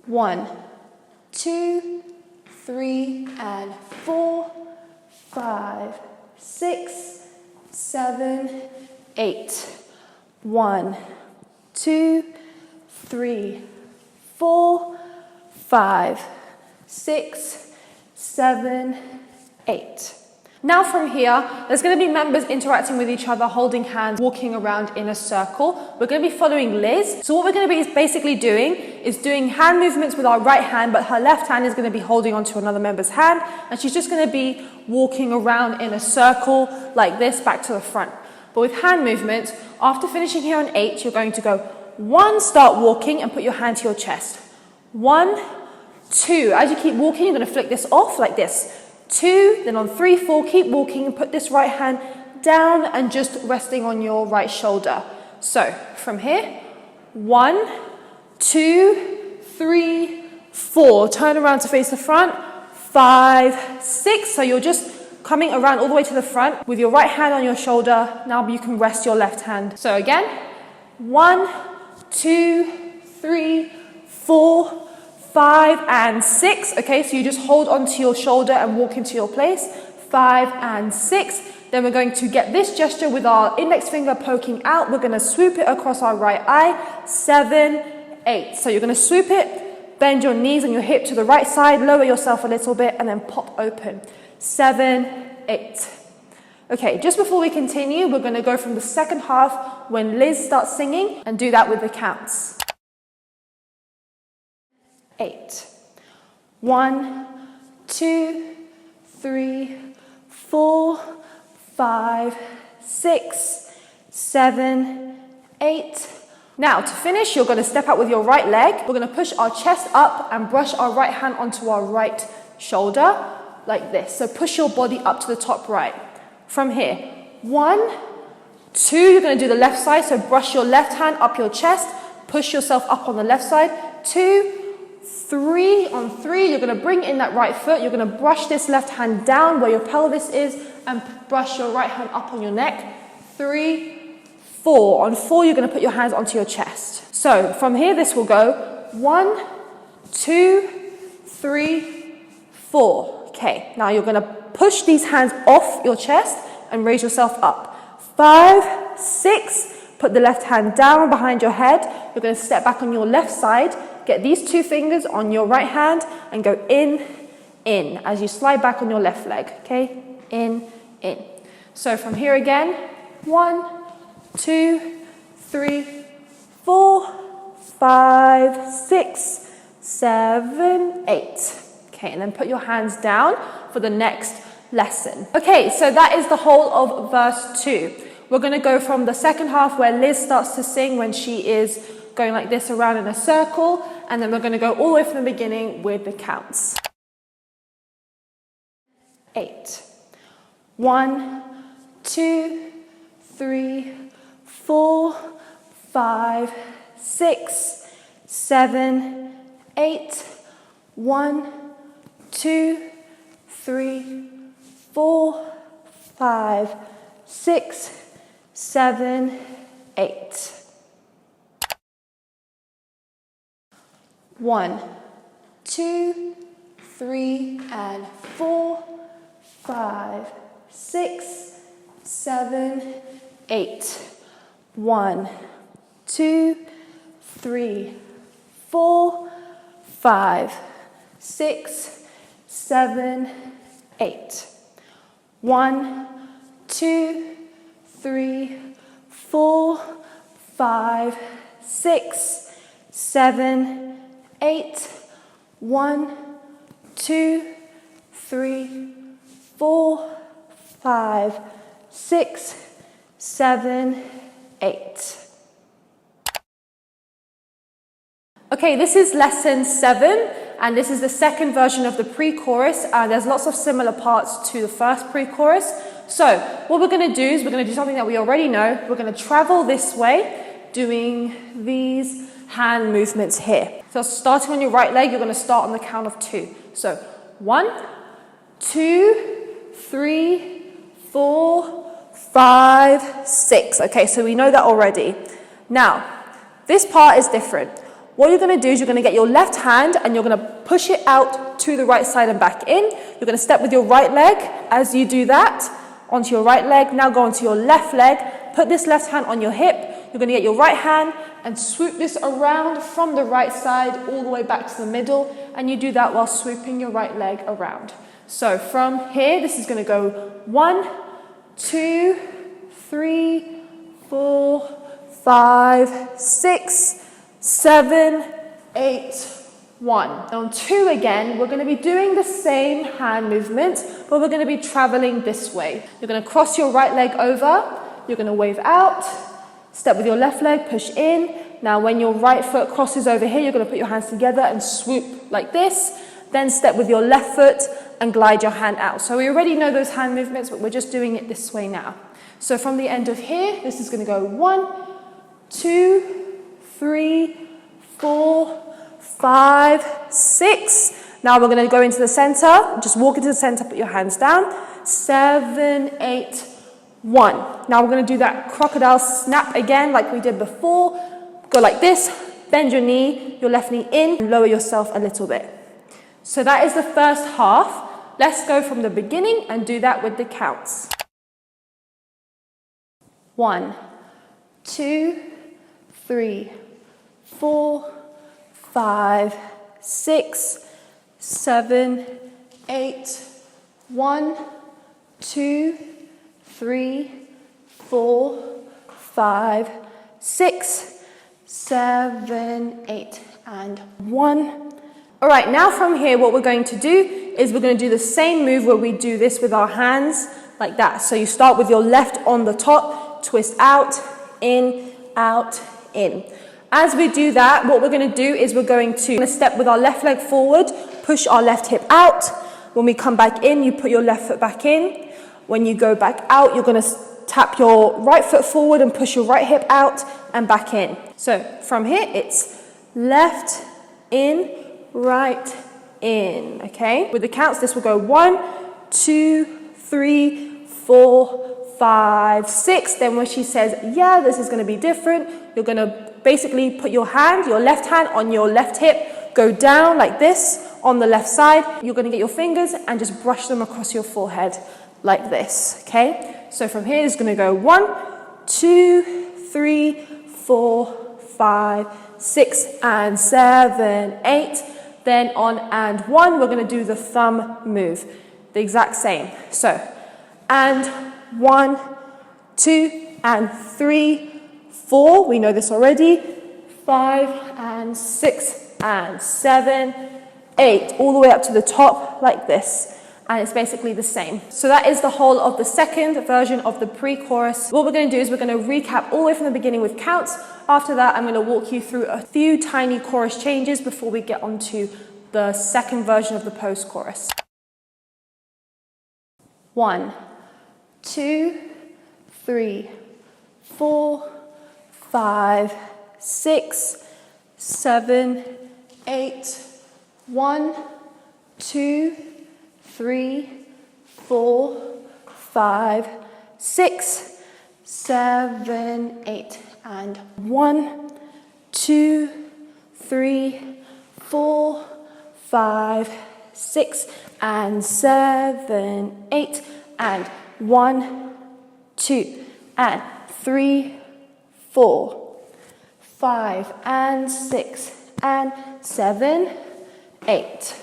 1, 2, 3, and 4, 5, 6, 7, 8. 1, 2, 3, 4, 5, 6, 7, 8. Now from here, there's going to be members interacting with each other, holding hands, walking around in a circle. We're going to be following Liz. So what we're going to be basically doing is doing hand movements with our right hand, but her left hand is going to be holding onto another member's hand, and she's just going to be walking around in a circle like this, back to the front. But with hand movements, after finishing here on 8, you're going to go 1, start walking, and put your hand to your chest. 1, 2. As you keep walking, you're going to flick this off like this. 2, then on 3, 4, keep walking and put this right hand down and just resting on your right shoulder. So from here, 1, 2, 3, 4. Turn around to face the front. 5, 6. So you're just coming around all the way to the front with your right hand on your shoulder. Now you can rest your left hand. So again, 1, 2, 3, 4, 5, and 6. Okay, so you just hold onto your shoulder and walk into your place. 5 and 6. Then we're going to get this gesture with our index finger poking out. We're going to swoop it across our right eye. 7, 8. So you're going to swoop it, bend your knees and your hip to the right side, lower yourself a little bit, and then pop open. 7, 8. Okay, just before we continue, we're going to go from the second half when Liz starts singing and do that with the counts. 8. 1, 2, 3, 4, 5, 6, 7, 8. Now to finish, you're going to step out with your right leg. We're going to push our chest up and brush our right hand onto our right shoulder like this. So push your body up to the top right. From here, 1, 2, you're going to do the left side. So brush your left hand up your chest, push yourself up on the left side. 2, 3, on 3, you're going to bring in that right foot. You're going to brush this left hand down where your pelvis is and brush your right hand up on your neck. 3, 4. On 4, you're going to put your hands onto your chest. So from here, this will go 1, 2, 3, 4. Okay, now you're going to push these hands off your chest and raise yourself up. 5, 6, put the left hand down behind your head. You're going to step back on your left side. Get these 2 fingers on your right hand and go in, as you slide back on your left leg, okay? In. So from here again, 1, 2, 3, 4, 5, 6, 7, 8. Okay, and then put your hands down for the next lesson. Okay, so that is the whole of verse 2. We're going to go from the second half where Liz starts to sing when she is going like this around in a circle, and then we're going to go all the way from the beginning with the counts. 8. 1, 2, 3, 4, 5, 6, 7, 8. 1, 2, 3, 4, 5, 6, 7, 8. 1, 2, 3, and 4, 5, 6, 7, 8. 1, 2, 3, 4, 5, 6, 7, 8. 1, 2, 3, 4, 5, 6, 7, 8. 1, 2, 3, 4, 5, 6, 7, 8. Okay, this is lesson 7, and this is the second version of the pre-chorus. There's lots of similar parts to the first pre-chorus. So what we're going to do is we're going to do something that we already know. We're going to travel this way, doing these hand movements here. So starting on your right leg, you're going to start on the count of 2. So 1, 2, 3, 4, 5, 6. Okay, so we know that already. Now, this part is different. What you're going to do is you're going to get your left hand and you're going to push it out to the right side and back in. You're going to step with your right leg. As you do that, onto your right leg. Now go onto your left leg. Put this left hand on your hip. You're going to get your right hand and swoop this around from the right side all the way back to the middle. And you do that while swooping your right leg around. So from here, this is going to go 1, 2, 3, 4, 5, 6, 7, 8, 1. On 2 again, we're going to be doing the same hand movement, but we're going to be traveling this way. You're going to cross your right leg over. You're going to wave out. Step with your left leg, push in. Now when your right foot crosses over here, you're going to put your hands together and swoop like this. Then step with your left foot and glide your hand out. So we already know those hand movements, but we're just doing it this way now. So from the end of here, this is going to go 1, 2, 3, 4, 5, 6. Now we're going to go into the center. Just walk into the center, put your hands down. 7, 8, 1. Now we're going to do that crocodile snap again like we did before. Go like this, bend your knee, your left knee in, and lower yourself a little bit. So that is the first half. Let's go from the beginning and do that with the counts. 1, 2, 3, 4, 5, 6, 7, 8, 1, 2, 3, 4, 5, 6, 7, 8, and 1. All right, now from here, what we're going to do is we're going to do the same move where we do this with our hands like that. So you start with your left on the top, twist out, in, in. As we do that, what we're going to do is we're going to step with our left leg forward, push our left hip out. When we come back in, you put your left foot back in. When you go back out, you're going to tap your right foot forward and push your right hip out and back in. So from here, it's left, in, right, in, okay? With the counts, this will go 1, 2, 3, 4, 5, 6. Then when she says, yeah, this is going to be different, you're going to basically put your hand, your left hand on your left hip, go down like this on the left side. You're going to get your fingers and just brush them across your forehead like this, okay? So from here, it's going to go 1, 2, 3, 4, 5, 6, and 7, 8. Then on and 1, we're going to do the thumb move, the exact same. So, and 1, 2, and 3, 4. We know this already. 5, and 6, and 7, 8. All the way up to the top like this. And it's basically the same. So that is the whole of the second version of the pre-chorus. What we're going to do is we're going to recap all the way from the beginning with counts. After that, I'm going to walk you through a few tiny chorus changes before we get onto the second version of the post-chorus. 1, 2, 3, 4, 5, 6, 7, 8, 1, 2, 3, 4, 5, 6, 7, 8, and 1, 2, 3, 4, 5, 6, and 7, 8, and 1, 2, and 3, 4, 5, and 6, and 7, 8.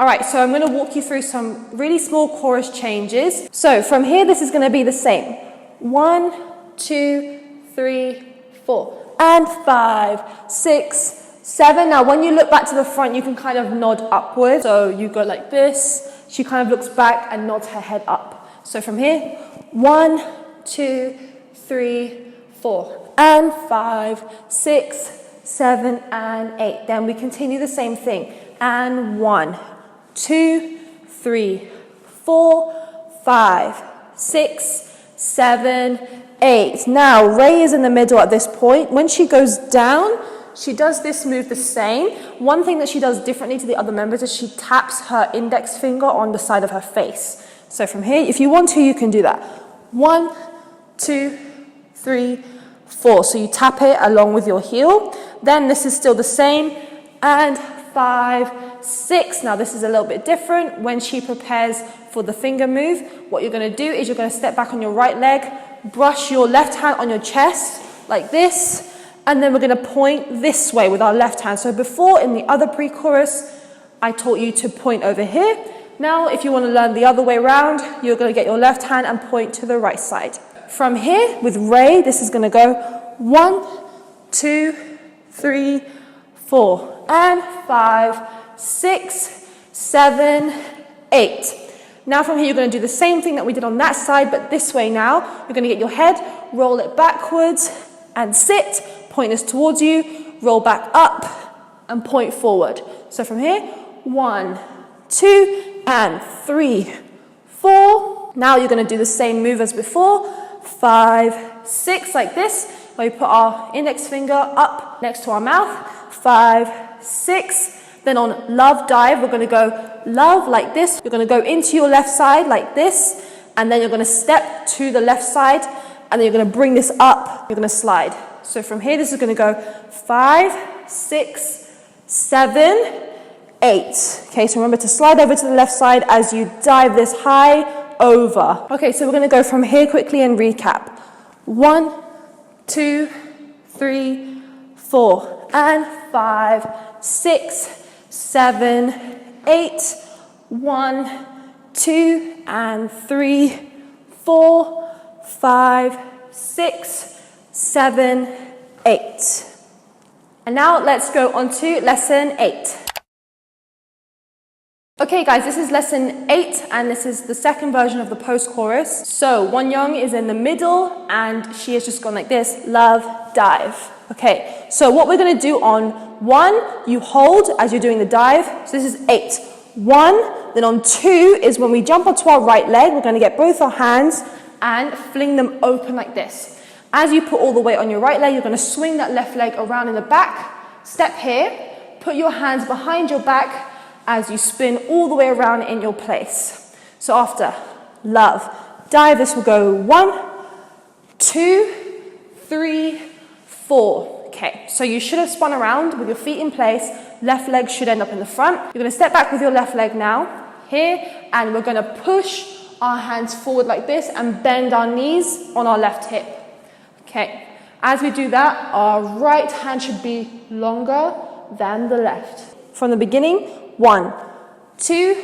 All right, so I'm going to walk you through some really small chorus changes. So from here, this is going to be the same. 1, 2, 3, 4, and 5, 6, 7. Now, when you look back to the front, you can kind of nod upwards. So you go like this. She kind of looks back and nods her head up. So from here, 1, 2, 3, 4, and 5, 6, 7, and 8. Then we continue the same thing. And 1, 2, 3, 4, 5, 6, 7, 8. Now, Ray is in the middle at this point. When she goes down, she does this move the same. One thing that she does differently to the other members is she taps her index finger on the side of her face. So from here, if you want to, you can do that. 1, 2, 3, 4. So you tap it along with your heel. Then this is still the same. And 5, 6. Now this is a little bit different. When she prepares for the finger move, what you're going to do is you're going to step back on your right leg, brush your left hand on your chest like this, and then we're going to point this way with our left hand. So before, in the other pre-chorus, I taught you to point over here. Now, if you want to learn the other way around, you're going to get your left hand and point to the right side. From here, with Ray, this is going to go 1, 2, 3, 4, and 5, 6, 7, 8. Now from here, you're going to do the same thing that we did on that side, but this way now. You're going to get your head, roll it backwards, and sit. Point this towards you, roll back up, and point forward. So from here, 1, 2, and 3, 4. Now you're going to do the same move as before. 5, 6, like this, where we put our index finger up next to our mouth. 5, 6. Then on love dive, we're going to go love like this. You're going to go into your left side like this, and then you're going to step to the left side, and then you're going to bring this up. You're going to slide. So from here, this is going to go 5, 6, 7, 8. Okay, so remember to slide over to the left side as you dive this high over. Okay, so we're going to go from here quickly and recap. 1, 2, 3, 4, and 5, 6, 7, 8. 1, 2, and 3, 4, 5, 6, 7, 8. And now let's go on to lesson 8. Okay guys, this is lesson 8 and this is the second version of the post-chorus. So Won Young is in the middle and she has just gone like this, love, dive. Okay, so what we're going to do on 1, you hold as you're doing the dive. So this is 8. 1, then on 2 is when we jump onto our right leg, we're going to get both our hands and fling them open like this. As you put all the weight on your right leg, you're going to swing that left leg around in the back. Step here, put your hands behind your back as you spin all the way around in your place. So after love, dive, this will go 1, 2, 3, 4. Okay, so you should have spun around with your feet in place. Left leg should end up in the front. You're going to step back with your left leg now, here, and we're going to push our hands forward like this and bend our knees on our left hip. Okay, as we do that, our right hand should be longer than the left. From the beginning, 1, 2,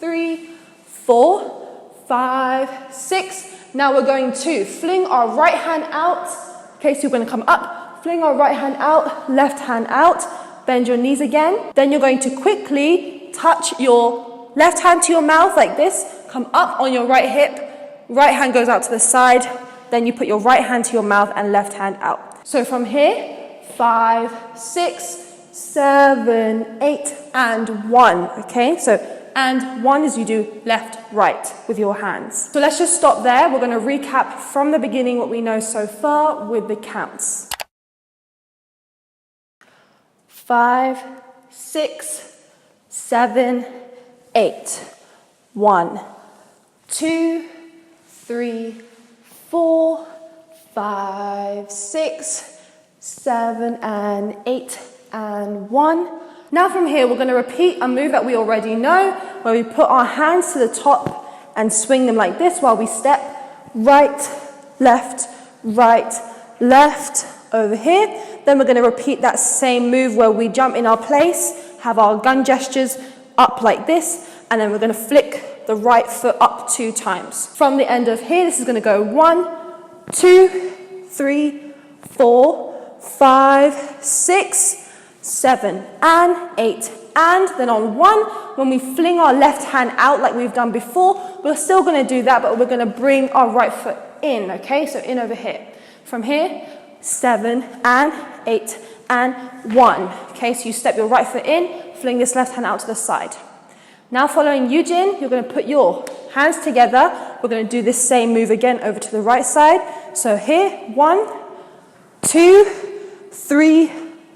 3, 4, 5, 6. Now we're going to fling our right hand out. Okay, so you're going to come up, fling our right hand out, left hand out, bend your knees again. Then you're going to quickly touch your left hand to your mouth like this, come up on your right hip, right hand goes out to the side, then you put your right hand to your mouth and left hand out. So from here, 5, 6, 7, 8, and 1. Okay, so and 1 is you do left, right with your hands. So let's just stop there. We're going to recap from the beginning what we know so far with the counts. 5, 6, 7, 8. 1, 2, 3, 4, 5, 6, 7, and 8, and 1. Now from here, we're going to repeat a move that we already know, where we put our hands to the top and swing them like this while we step right, left, over here. Then we're going to repeat that same move where we jump in our place, have our gun gestures up like this, and then we're going to flick the right foot up 2 times. From the end of here, this is going to go 1, 2, 3, 4, 5, 6, 7, and 8. And then on 1, when we fling our left hand out like we've done before, we're still going to do that, but we're going to bring our right foot in, okay? So in over here. From here, 7, and 8, and 1. Okay, so you step your right foot in, fling this left hand out to the side. Now following Yujin, you're going to put your hands together. We're going to do this same move again over to the right side. So here, 1, 2, 3,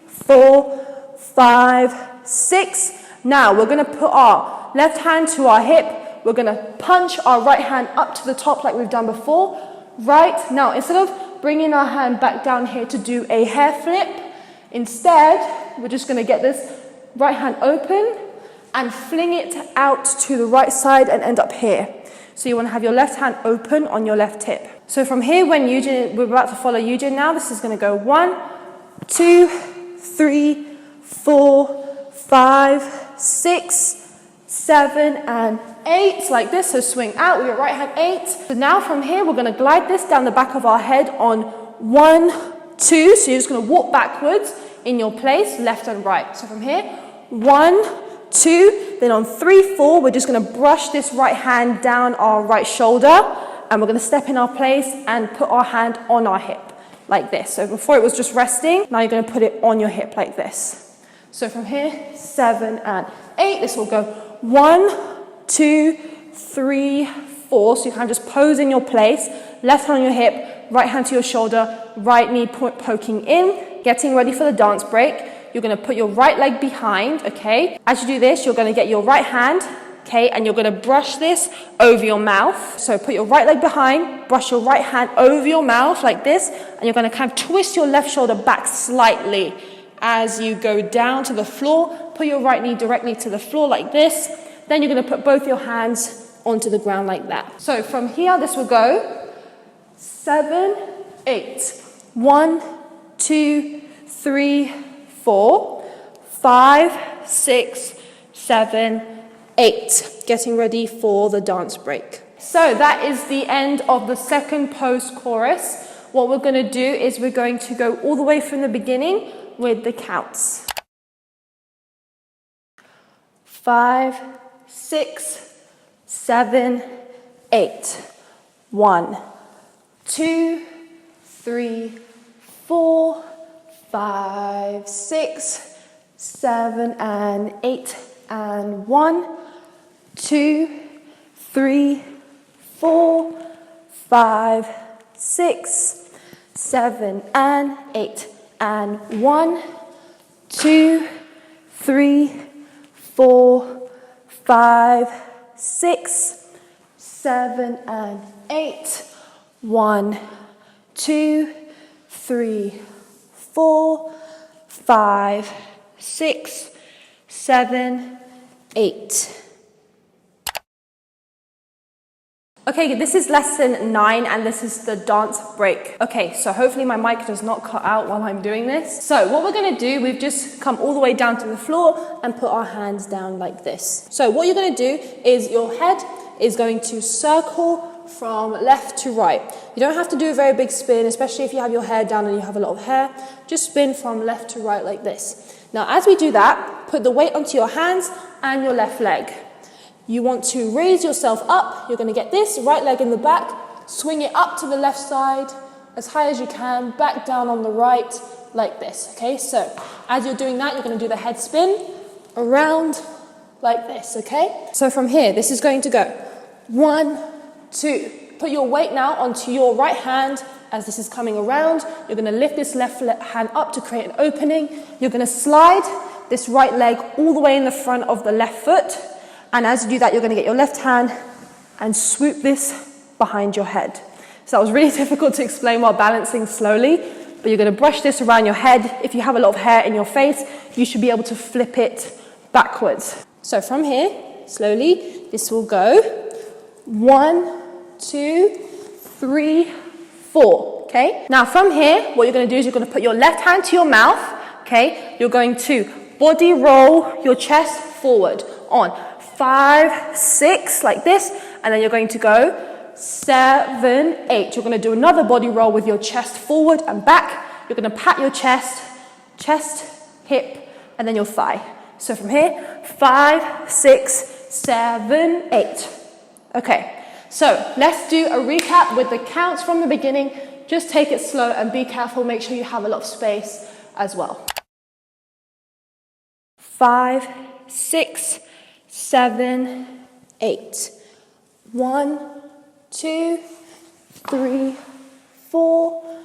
4, 5, 6. Now we're going to put our left hand to our hip. we're gonna punch our right hand up to the top like we've done before. Right, now instead of bringing our hand back down here to do a hair flip, instead, we're just gonna get this right hand open and fling it out to the right side and end up here. So you wanna have your left hand open on your left hip. So from here, when we're about to follow Eugene now, this is gonna go 1, 2, 3, 4, 5, 6, 7, and 8, like this. So swing out with your right hand, 8. So now from here, we're gonna glide this down the back of our head on 1, 2. So you're just gonna walk backwards in your place, left and right. So from here, 1, 2, then on 3, 4, we're just gonna brush this right hand down our right shoulder, and we're gonna step in our place and put our hand on our hip, like this. So before it was just resting, now you're gonna put it on your hip like this. So from here, 7 and 8, this will go 1, 2, 3, 4. So you kind of just pose in your place, left hand on your hip, right hand to your shoulder, right knee poking in, getting ready for the dance break. You're gonna put your right leg behind, okay? As you do this, you're gonna get your right hand, okay, and you're gonna brush this over your mouth. So put your right leg behind, brush your right hand over your mouth like this, and you're gonna kind of twist your left shoulder back slightly as you go down to the floor. Put your right knee directly to the floor like this. Then you're gonna put both your hands onto the ground like that. So from here, this will go 7, 8. 1, 2, 3, 4, 5, 6, 7, 8. Getting ready for the dance break. So that is the end of the second post-chorus. What we're gonna do is we're going to go all the way from the beginning with the counts. 5, 6, 7, 8. 1, 2, 3, 4, 5, 6, 7, and 8. And 1, 2, 3, 4, 5, 6, 7, and 8. And 1, 2, 3, 4, 5, 6, 7, and 8. 1, 2, 3, 4, 5, 6, 7, 8. Okay, this is lesson 9 and this is the dance break. Okay, so hopefully my mic does not cut out while I'm doing this. So what we're gonna do, we've just come all the way down to the floor and put our hands down like this. So what you're gonna do is your head is going to circle from left to right. You don't have to do a very big spin, especially if you have your hair down and you have a lot of hair. Just spin from left to right like this. Now as we do that, put the weight onto your hands and your left leg. You want to raise yourself up. You're going to get this right leg in the back, swing it up to the left side as high as you can, back down on the right like this. Okay, so as you're doing that, you're going to do the head spin around like this. Okay, so from here, this is going to go 1, 2. Put your weight now onto your right hand as this is coming around. You're going to lift this left hand up to create an opening. You're going to slide this right leg all the way in the front of the left foot. And as you do that, you're going to get your left hand and swoop this behind your head. So that was really difficult to explain while balancing slowly, but you're going to brush this around your head. If you have a lot of hair in your face, you should be able to flip it backwards. So from here, slowly, this will go 1, 2, 3, 4. Okay? Now from here, what you're going to do is you're going to put your left hand to your mouth. Okay? You're going to body roll your chest forward on 5, 6, like this, and then you're going to go 7, 8. You're going to do another body roll with your chest forward and back. You're going to pat your chest, hip, and then your thigh. So from here, 5, 6, 7, 8. Okay, so let's do a recap with the counts from the beginning. Just take it slow and be careful. Make sure you have a lot of space as well. 5, 6, 7, 8. 1, 2, 3, 4,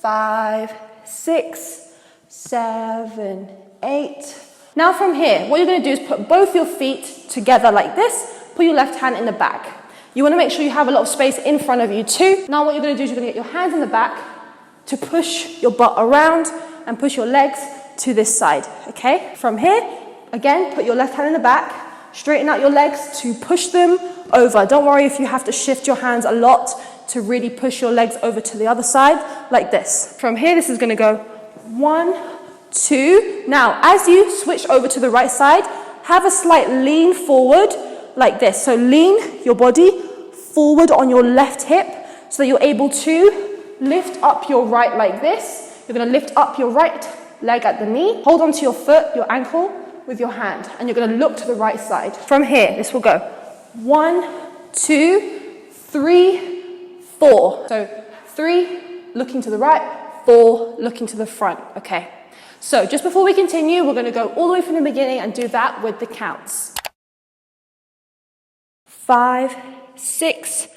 5, 6, 7, 8. Now from here, what you're going to do is put both your feet together like this, put your left hand in the back. You want to make sure you have a lot of space in front of you too. Now what you're going to do is you're going to get your hands in the back to push your butt around and push your legs to this side, okay? From here, again, put your left hand in the back, straighten out your legs to push them over. Don't worry if you have to shift your hands a lot to really push your legs over to the other side, like this. From here, this is going to go 1, 2. Now, as you switch over to the right side, have a slight lean forward, like this. So lean your body forward on your left hip so that you're able to lift up your right like this. You're going to lift up your right leg at the knee. Hold onto your foot, your ankle, with your hand. And you're going to look to the right side. From here, this will go 1, 2, 3, 4. So 3, looking to the right, 4, looking to the front. Okay. So just before we continue, we're going to go all the way from the beginning and do that with the counts. 5, 6,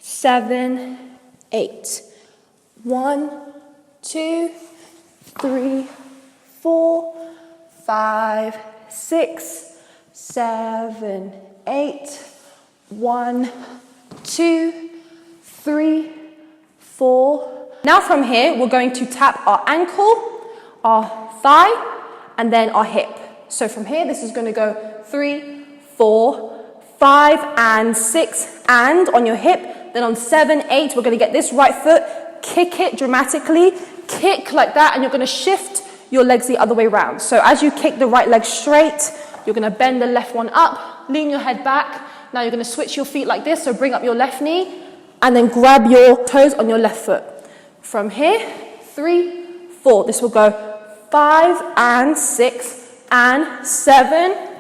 7, 8. 1, 2, 3, 4, 5, 6, 7, 8. 1, 2, 3, 4. Now from here, we're going to tap our ankle, our thigh, and then our hip. So from here, this is going to go 3, 4, 5, and 6, and on your hip. Then on 7, 8, we're going to get this right foot, kick it dramatically, kick like that, and you're going to shift your legs the other way around. So as you kick the right leg straight, you're going to bend the left one up, lean your head back. Now you're going to switch your feet like this, so bring up your left knee, and then grab your toes on your left foot. From here, 3, 4. This will go 5, and 6, and 7,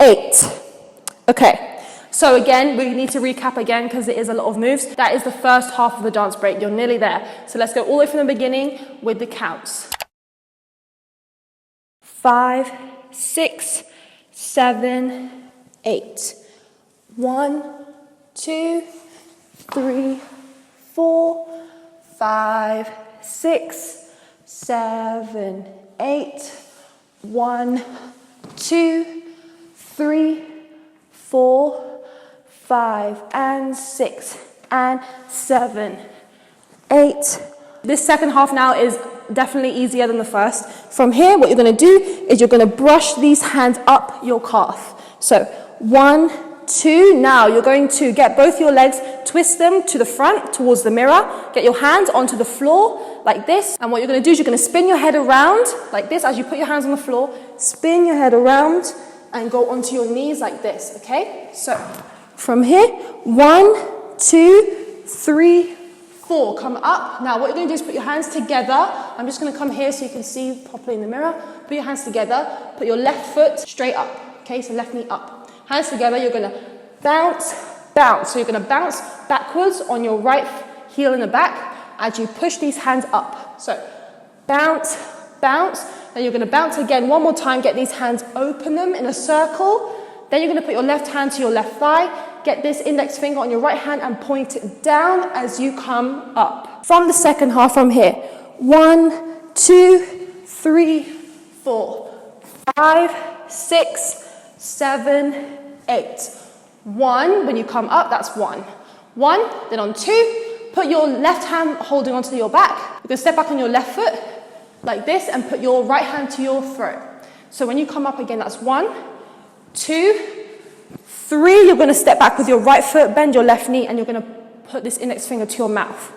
8. Okay. So again, we need to recap again because it is a lot of moves. That is the first half of the dance break. You're nearly there. So let's go all the way from the beginning with the counts. 5, 6, 7, 8. 1, 2, 3, 4, 5, 6, 7, 8. 1, 2, 3, 4, 5, and 6, and 7, 8. This second half now is definitely easier than the first. From here, what you're going to do is you're going to brush these hands up your calf. So 1, 2. Now you're going to get both your legs, twist them to the front towards the mirror, get your hands onto the floor like this, and what you're going to do is you're going to spin your head around like this. As you put your hands on the floor, spin your head around and go onto your knees like this, okay? So from here, 1, 2, 3, 4. Come up. Now what you're going to do is put your hands together. I'm just going to come here so you can see properly in the mirror. Put your hands together. Put your left foot straight up, okay? So left knee up. Hands together. You're going to bounce, bounce. So you're going to bounce backwards on your right heel in the back as you push these hands up. So bounce, bounce. Then you're going to bounce again one more time. Get these hands, open them in a circle. Then you're going to put your left hand to your left thigh. Get this index finger on your right hand and point it down as you come up. From the second half, from here. 1, 2, 3, 4, 5, 6, 7, 8. 1, when you come up, that's 1. 1, then on 2, put your left hand holding onto your back. You're going to step back on your left foot like this and put your right hand to your throat. So when you come up again, that's 1, 2, 3, you're going to step back with your right foot, bend your left knee, and you're going to put this index finger to your mouth.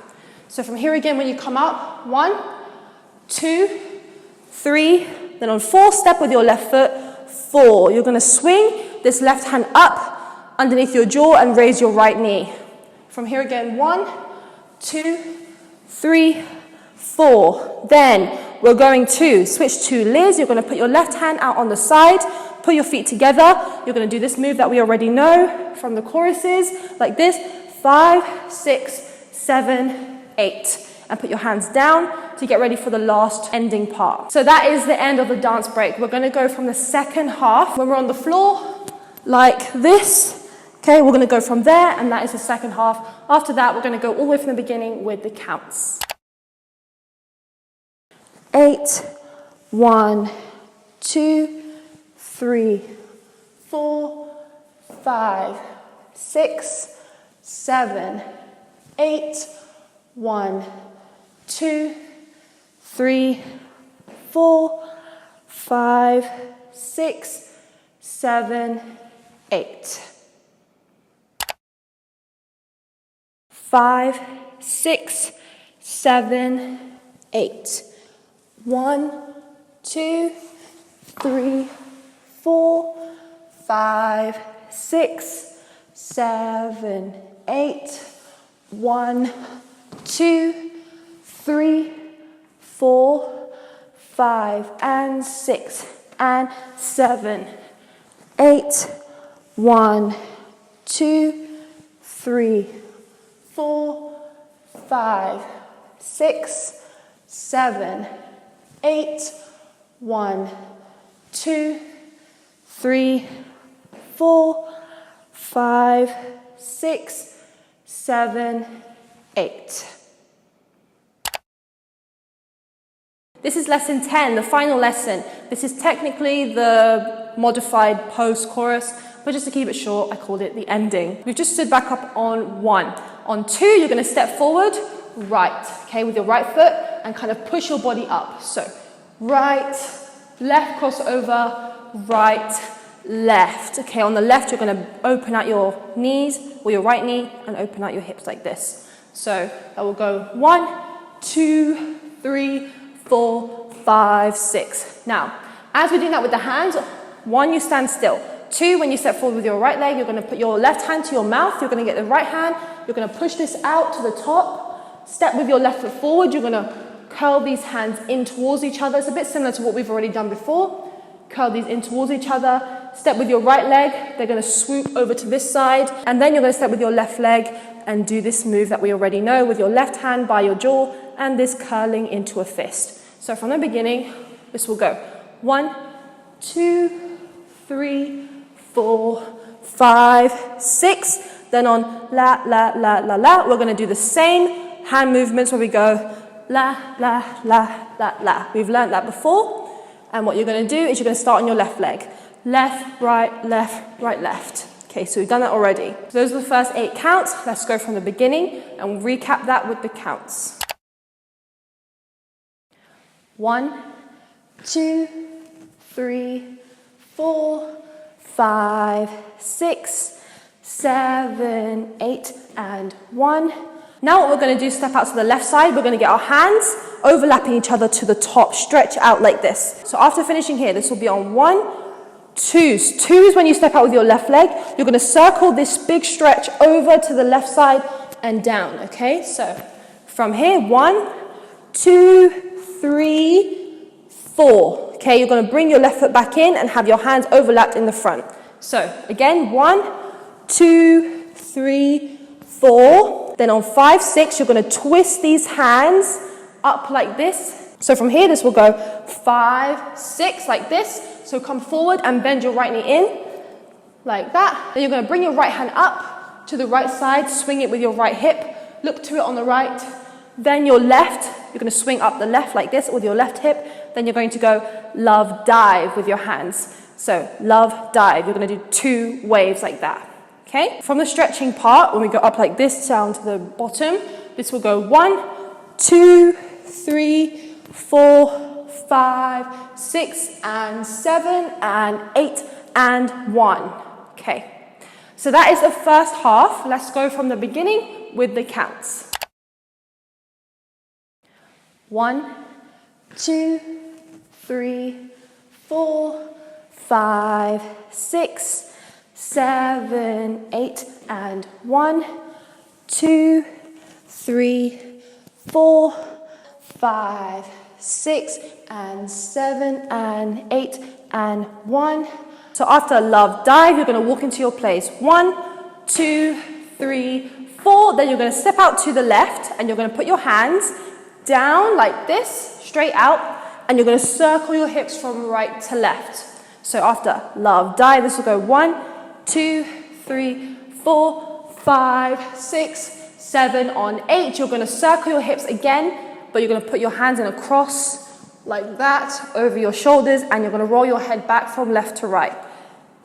So from here again, when you come up, 1, 2, 3, then on 4, step with your left foot, 4. You're going to swing this left hand up underneath your jaw and raise your right knee. From here again, 1, 2, 3, 4. Then we're going to switch to Liz. You're going to put your left hand out on the side, put your feet together. You're going to do this move that we already know from the choruses, like this. 5, 6, 7, 8. And put your hands down to get ready for the last ending part. So that is the end of the dance break. We're going to go from the second half when we're on the floor, like this. Okay, we're going to go from there, and that is the second half. After that, we're going to go all the way from the beginning with the counts. 8, 1, 2, 3, 4, 5, 6, 7, 8. 1, 2, 3, 4, 5, 6, 7, 8. 5, 6, 7, 8. 1, 2, 3, 4, 5, 6, 7, 8. 1, 2, 3, 4, 5, and 6, and 7, 8. 1, 2, 3, 4, 5, 6, 7, 8. 1, 2, 3, 4, 5, 6, 7, 8. This is lesson 10, the final lesson. This is technically the modified post-chorus, but just to keep it short, I called it the ending. We've just stood back up on 1. On 2, you're going to step forward, right, okay, with your right foot, and kind of push your body up. So, right, left crossover, right, left. Okay, on the left, you're going to open out your knees, or your right knee, and open out your hips like this. So, that will go 1, 2, 3, 4, 5, 6. Now, as we're doing that with the hands, 1, you stand still. 2, when you step forward with your right leg, you're going to put your left hand to your mouth. You're going to get the right hand. You're going to push this out to the top. Step with your left foot forward. You're going to curl these hands in towards each other. It's a bit similar to what we've already done before. Curl these in towards each other. Step with your right leg. They're going to swoop over to this side. And then you're going to step with your left leg and do this move that we already know with your left hand by your jaw and this curling into a fist. So from the beginning, this will go 1, 2, 3, 4, 5, 6. Then on la, la, la, la, la, we're going to do the same hand movements where we go la, la, la, la, la. We've learned that before. And what you're going to do is you're going to start on your left leg. Left, right, left. Okay, so we've done that already. So those are the first 8 counts. Let's go from the beginning and we'll recap that with the counts. 1, 2, 3, 4, 5, 6, 7, 8, and 1. Now what we're going to do is step out to the left side. We're going to get our hands overlapping each other to the top, stretch out like this. So after finishing here, this will be on 1, 2. 2 is when you step out with your left leg. You're going to circle this big stretch over to the left side and down, okay? So from here, 1, 2, 3, 4. Okay, you're going to bring your left foot back in and have your hands overlapped in the front. So again, 1, 2, 3, 4. Then on 5, 6, you're going to twist these hands up like this. So from here, this will go 5, 6 like this. So come forward and bend your right knee in like that. Then you're going to bring your right hand up to the right side, swing it with your right hip. Look to it on the right. Then your left, you're going to swing up the left like this with your left hip. Then you're going to go love dive with your hands. So love dive. You're going to do 2 waves like that. Okay? From the stretching part, when we go up like this down to the bottom, this will go 1, 2, 3, 4, 5, 6, and 7, and 8, and 1. Okay. So that is the first half. Let's go from the beginning with the counts. 1, 2, 3, 4, 5, 6, 7, 8, and 1, 2, 3, 4, 5, 6, and 7, and 8, and 1. So after love dive, you're going to walk into your place. 1, 2, 3, 4. Then you're going to step out to the left, and you're going to put your hands down like this, straight out, and you're going to circle your hips from right to left. So after love dive, this will go 1, 2, 3, 4, 5, 6, 7. On 8, you're going to circle your hips again, but you're going to put your hands in a cross like that over your shoulders, and you're going to roll your head back from left to right.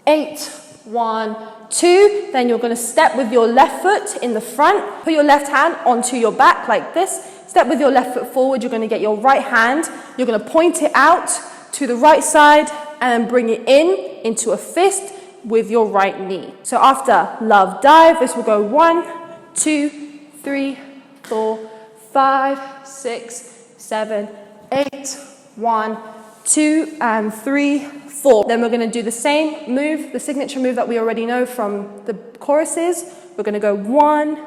8, 1, 2. Then you're going to step with your left foot in the front. Put your left hand onto your back like this. Step with your left foot forward. You're going to get your right hand. You're going to point it out to the right side and bring it into a fist with your right knee. So after love dive, this will go 1, 2, 3, 4, 5, 6, 7, 8, 1, 2, and 3, 4. Then we're going to do the same move, the signature move that we already know from the choruses. We're going to go 1,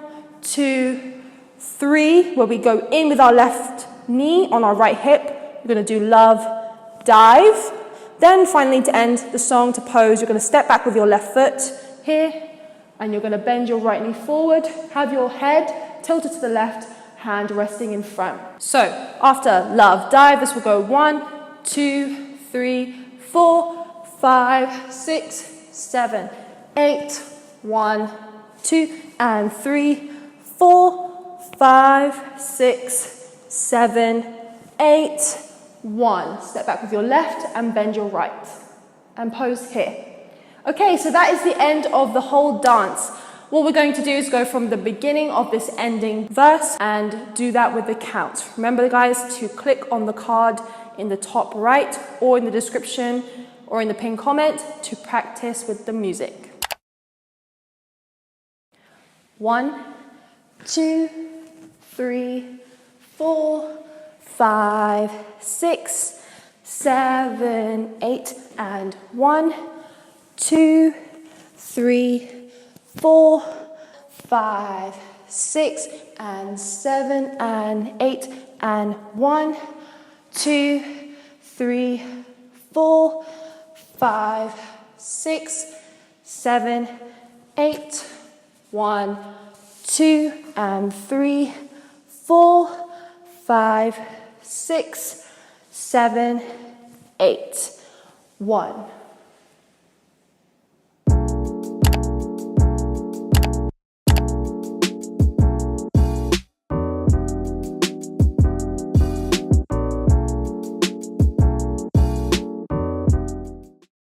2, 3, where we go in with our left knee on our right hip. We're going to do love dive. Then finally, to end the song, to pose, you're going to step back with your left foot here, and you're going to bend your right knee forward, have your head tilted to the left, hand resting in front. So after love dive, this will go 1, 2, 3, 4, 5, 6, 7, 8, 1, 2, and 3, 4, 5, 6, 7, 8, 1. Step back with your left and bend your right. And pose here. Okay, so that is the end of the whole dance. What we're going to do is go from the beginning of this ending verse and do that with the count. Remember, guys, to click on the card in the top right or in the description or in the pinned comment to practice with the music. 1, 2, 3, 4, 5, 6, 7, 8, and 1, 2, 3, 4, 5, 6, and 7, and 8, and 1, 2, 3, 4, 5, 6, 7, 8, 1, 2, and 3, 4, 5, 6, 7, 8, 1.